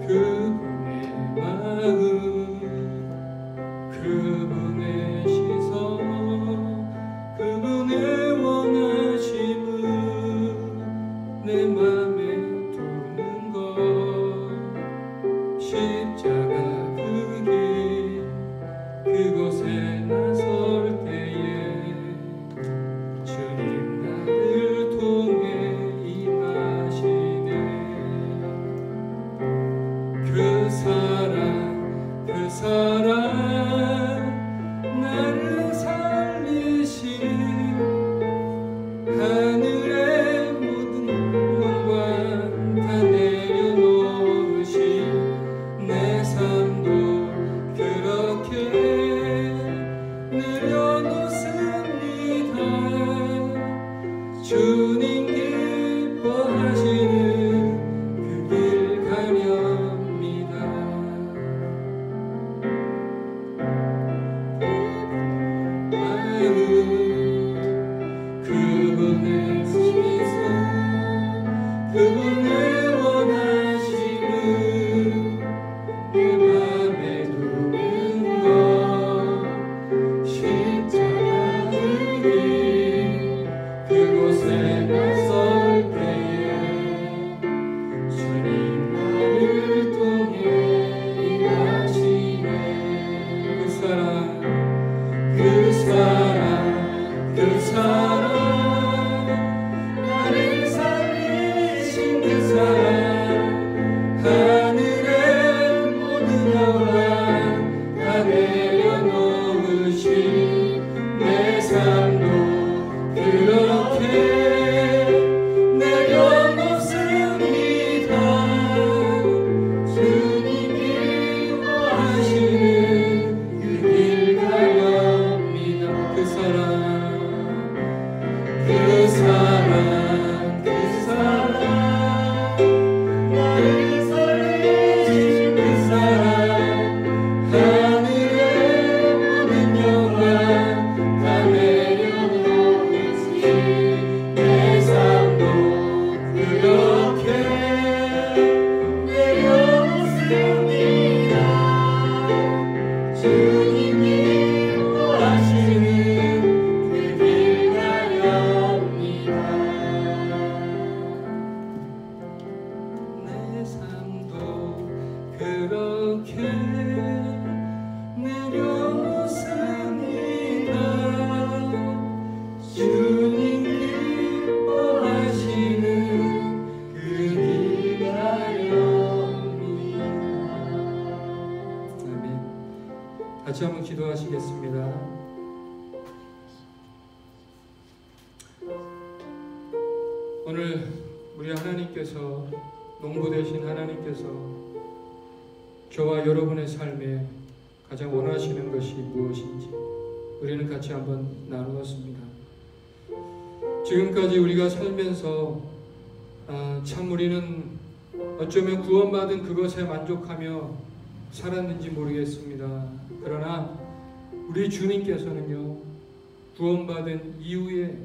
그분의 마음 그분의 시선 그분의 원하심은 내 맘에 도는 것 십자가 그 길 그곳에 나설 때에 주님 나를 통해 임하시네. 그 사랑 나를 살리신 하늘의 모든 영광 다 내려놓으신 내 삶도 그렇게 내려놓습니다. 주님 기뻐하시는 그 길 가려 기도하시겠습니다. 오늘 우리 하나님께서, 농부 되신 하나님께서 저와 여러분의 삶에 가장 원하시는 것이 무엇인지 우리는 같이 한번 나누었습니다. 지금까지 우리가 살면서 참 우리는 어쩌면 구원받은 그것에 만족하며 살았는지 모르겠습니다. 그러나 우리 주님께서는요, 구원받은 이후에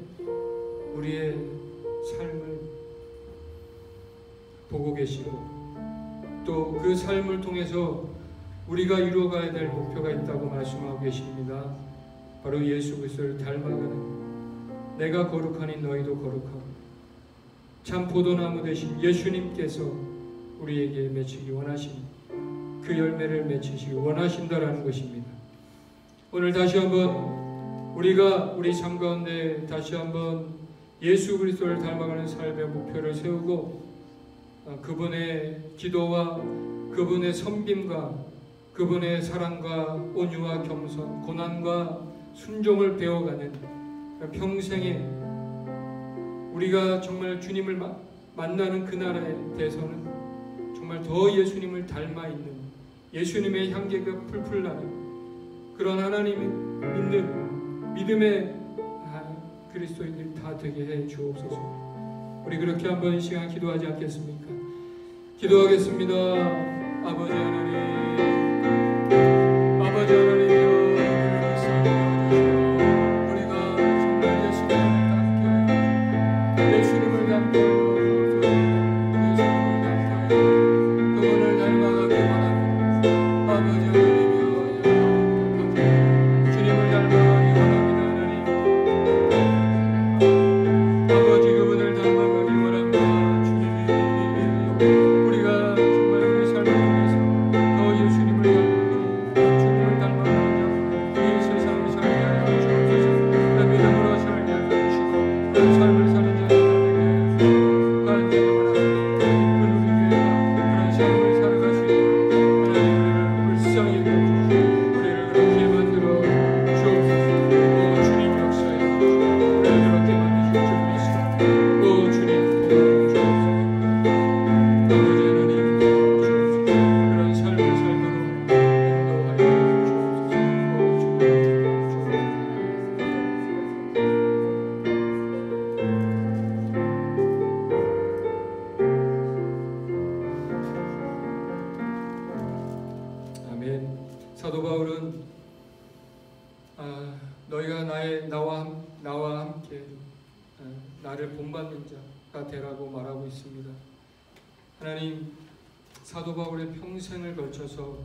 우리의 삶을 보고 계시고 또 그 삶을 통해서 우리가 이루어가야 될 목표가 있다고 말씀하고 계십니다. 바로 예수 그리스도를 닮아가는, 내가 거룩하니 너희도 거룩하고, 참 포도나무 되신 예수님께서 우리에게 맺히기 원하시니 그 열매를 맺히시기 원하신다라는 것입니다. 오늘 다시 한번 우리가 우리 삶 가운데 다시 한번 예수 그리스도를 닮아가는 삶의 목표를 세우고 그분의 기도와 그분의 섬김과 그분의 사랑과 온유와 겸손, 고난과 순종을 배워가는 평생에 우리가 정말 주님을 만나는 그날에 대해서는 정말 더 예수님을 닮아 있는, 예수님의 향기가 풀풀 나는 그런 하나님이 믿는 믿음의 그리스도인들 다 되게 해 주옵소서. 우리 그렇게 한번 이 시간 기도하지 않겠습니까? 기도하겠습니다. 아버지 하나님, 아버지 하나님이여, 우리가 정말 예수님을 닮게, 예수님을 닮게, 그분을 닮아가기 원합니다. 아버지 하나님이여, 주님을 닮아가기 원합니다. 하나님, 아버지 그분을 닮아가기 원합니다. 주님이 우리가 정말 우리 삶을 통해서 더 예수님을 닮아가는 이 세상을 살게 하여 주옵소서. 믿음으로 살게 하여 주시고 그런 삶을 사는 자가 되게 하나님의 기쁜 우리 교회가 그런 삶을 살아갈 수 있도록 하나님 우리를 불쌍히 여겨주시고 우리를 그렇게 만들어 주옵소서. 주님 역사에 우리를 그렇게 만드실 줄 믿습니다. 주님 도와주옵소서. 아버지 하나님 도와주옵소서. 그런 삶을 살도록 인도하여 주옵소서. 아멘. 사도 바울은 너희가 나와 함께 나를 본받는 자가 되라고 말하고 있습니다. 하나님, 사도 바울의 평생을 걸쳐서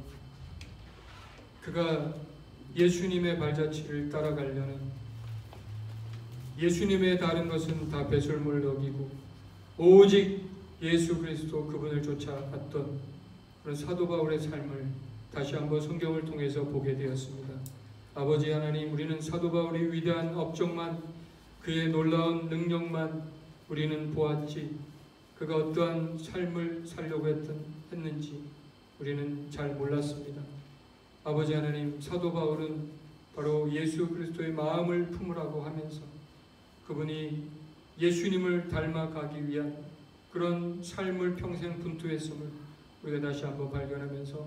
그가 예수님의 발자취를 따라가려는, 예수님의 다른 것은 다 배설물 여기고 오직 예수 그리스도 그분을 쫓아갔던 그런 사도 바울의 삶을 다시 한번 성경을 통해서 보게 되었습니다. 아버지 하나님, 우리는 사도 바울의 위대한 업적만, 그의 놀라운 능력만 우리는 보았지, 그가 어떠한 삶을 살려고 했는지 우리는 잘 몰랐습니다. 아버지 하나님, 사도 바울은 바로 예수 그리스도의 마음을 품으라고 하면서 그분이 예수님을 닮아가기 위한 그런 삶을 평생 분투했음을 우리가 다시 한번 발견하면서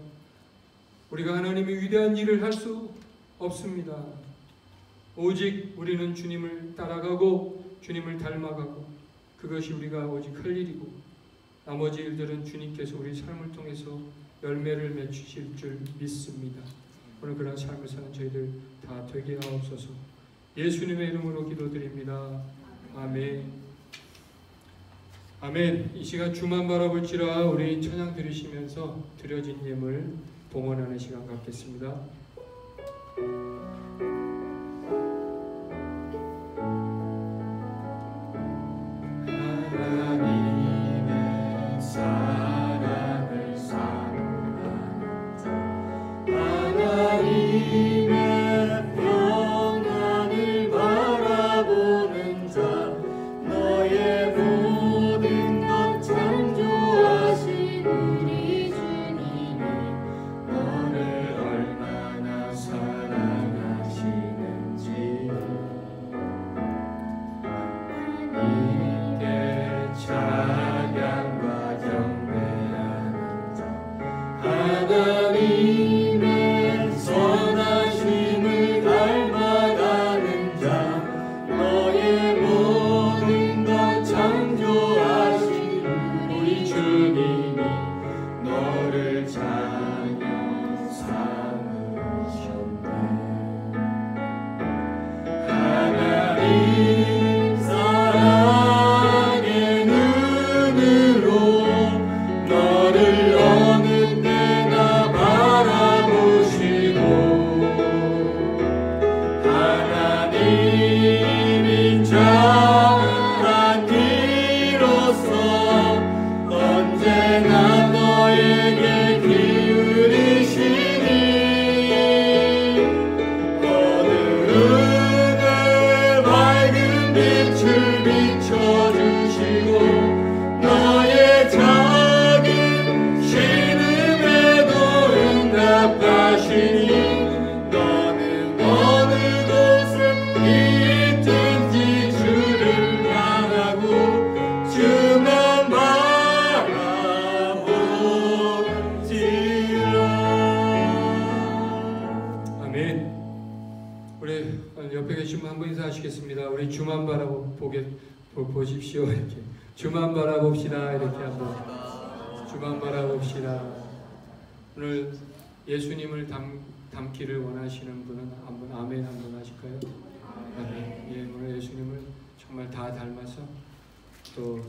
우리가 하나님의 위대한 일을 할 수 없습니다. 오직 우리는 주님을 따라가고 주님을 닮아가고 그것이 우리가 오직 할 일이고 나머지 일들은 주님께서 우리 삶을 통해서 열매를 맺으실 줄 믿습니다. 오늘 그런 삶을 사는 저희들 다 되게 하옵소서. 예수님의 이름으로 기도드립니다. 아멘. 아멘. 이 시간 주만 바라볼지라 우리 찬양 들으시면서 드려진 예물 봉헌하는 시간 갖겠습니다. 하나님의 사랑을 사모하는 자, 하나님의 평안을 바라보는 자, 너의 모든 것 창조하신 우리 주님이 너를 얼마나 들으시고 너의 작은 신음에도 응답하시니 너는 어느 곳에 있든지 주를 향하고 주만 바라보지라. 아멘. 우리 옆에 계신 분 한 분 인사하시겠습니다. 우리 주만 보십시오. 이렇게 주만 바라봅시다. 이렇게 한번 주만 바라봅시다. 오늘 예수님을 닮기를 원하시는 분은 한번 아멘 한번 하실까요? 아멘. 예, 오늘 예수님을 정말 다 닮아서 또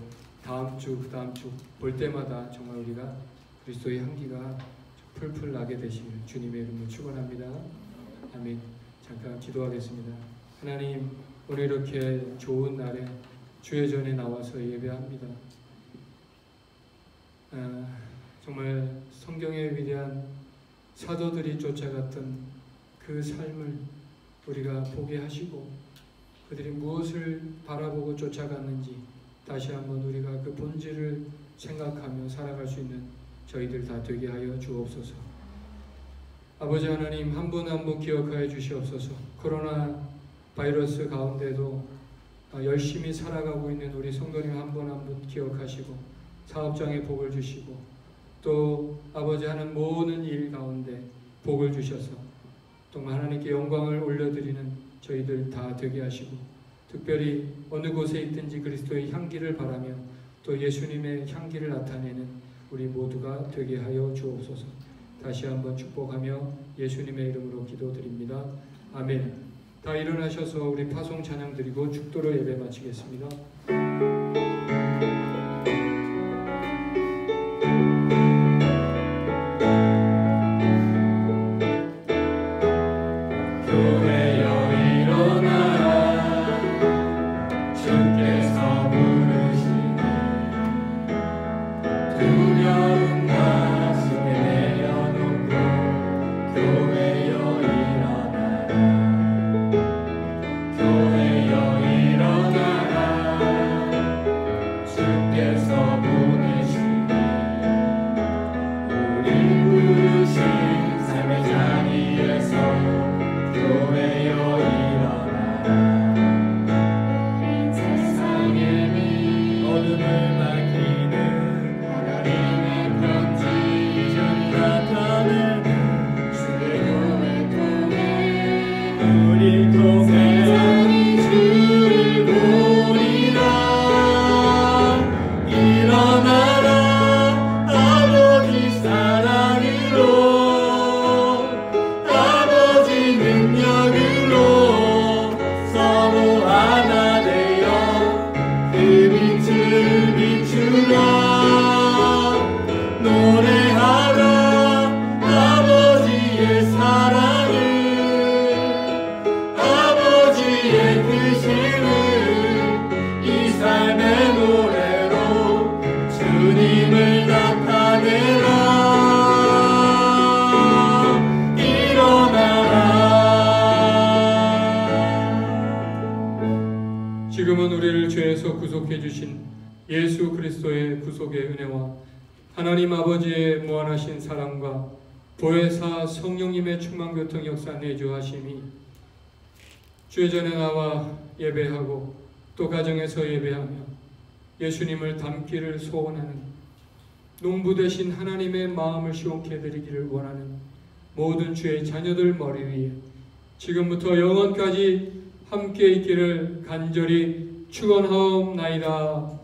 다음 주, 그 다음 주 볼 때마다 정말 우리가 그리스도의 향기가 풀풀 나게 되시길 주님의 이름으로 축원합니다. 아멘. 잠깐 기도하겠습니다. 하나님, 오늘 이렇게 좋은 날에 주의 전에 나와서 예배합니다. 정말 성경의 위대한 사도들이 쫓아갔던 그 삶을 우리가 보게 하시고 그들이 무엇을 바라보고 쫓아갔는지 다시 한번 우리가 그 본질을 생각하며 살아갈 수 있는 저희들 다 되게 하여 주옵소서. 아버지 하나님, 한 분 한 분 기억하여 주시옵소서. 코로나 바이러스 가운데도 열심히 살아가고 있는 우리 성도님 한 분 한 분 기억하시고 사업장에 복을 주시고 또 아버지 하는 모든 일 가운데 복을 주셔서 정말 하나님께 영광을 올려드리는 저희들 다 되게 하시고 특별히 어느 곳에 있든지 그리스도의 향기를 바라며 또 예수님의 향기를 나타내는 우리 모두가 되게 하여 주옵소서. 다시 한번 축복하며 예수님의 이름으로 기도드립니다. 아멘. 다 일어나셔서 우리 파송 찬양 드리고 축도로 예배 마치겠습니다. 지금은 우리를 죄에서 구속해 주신 예수 그리스도의 구속의 은혜와 하나님 아버지의 무한하신 사랑과 보혜사 성령님의 충만교통 역사 내주하심이 주의 전에 나와 예배하고 또 가정에서 예배하며 예수님을 닮기를 소원하는 농부 되신 하나님의 마음을 시원케 해드리기를 원하는 모든 주의 자녀들 머리 위에 지금부터 영원까지 함께 있기를 간절히 축원하옵나이다.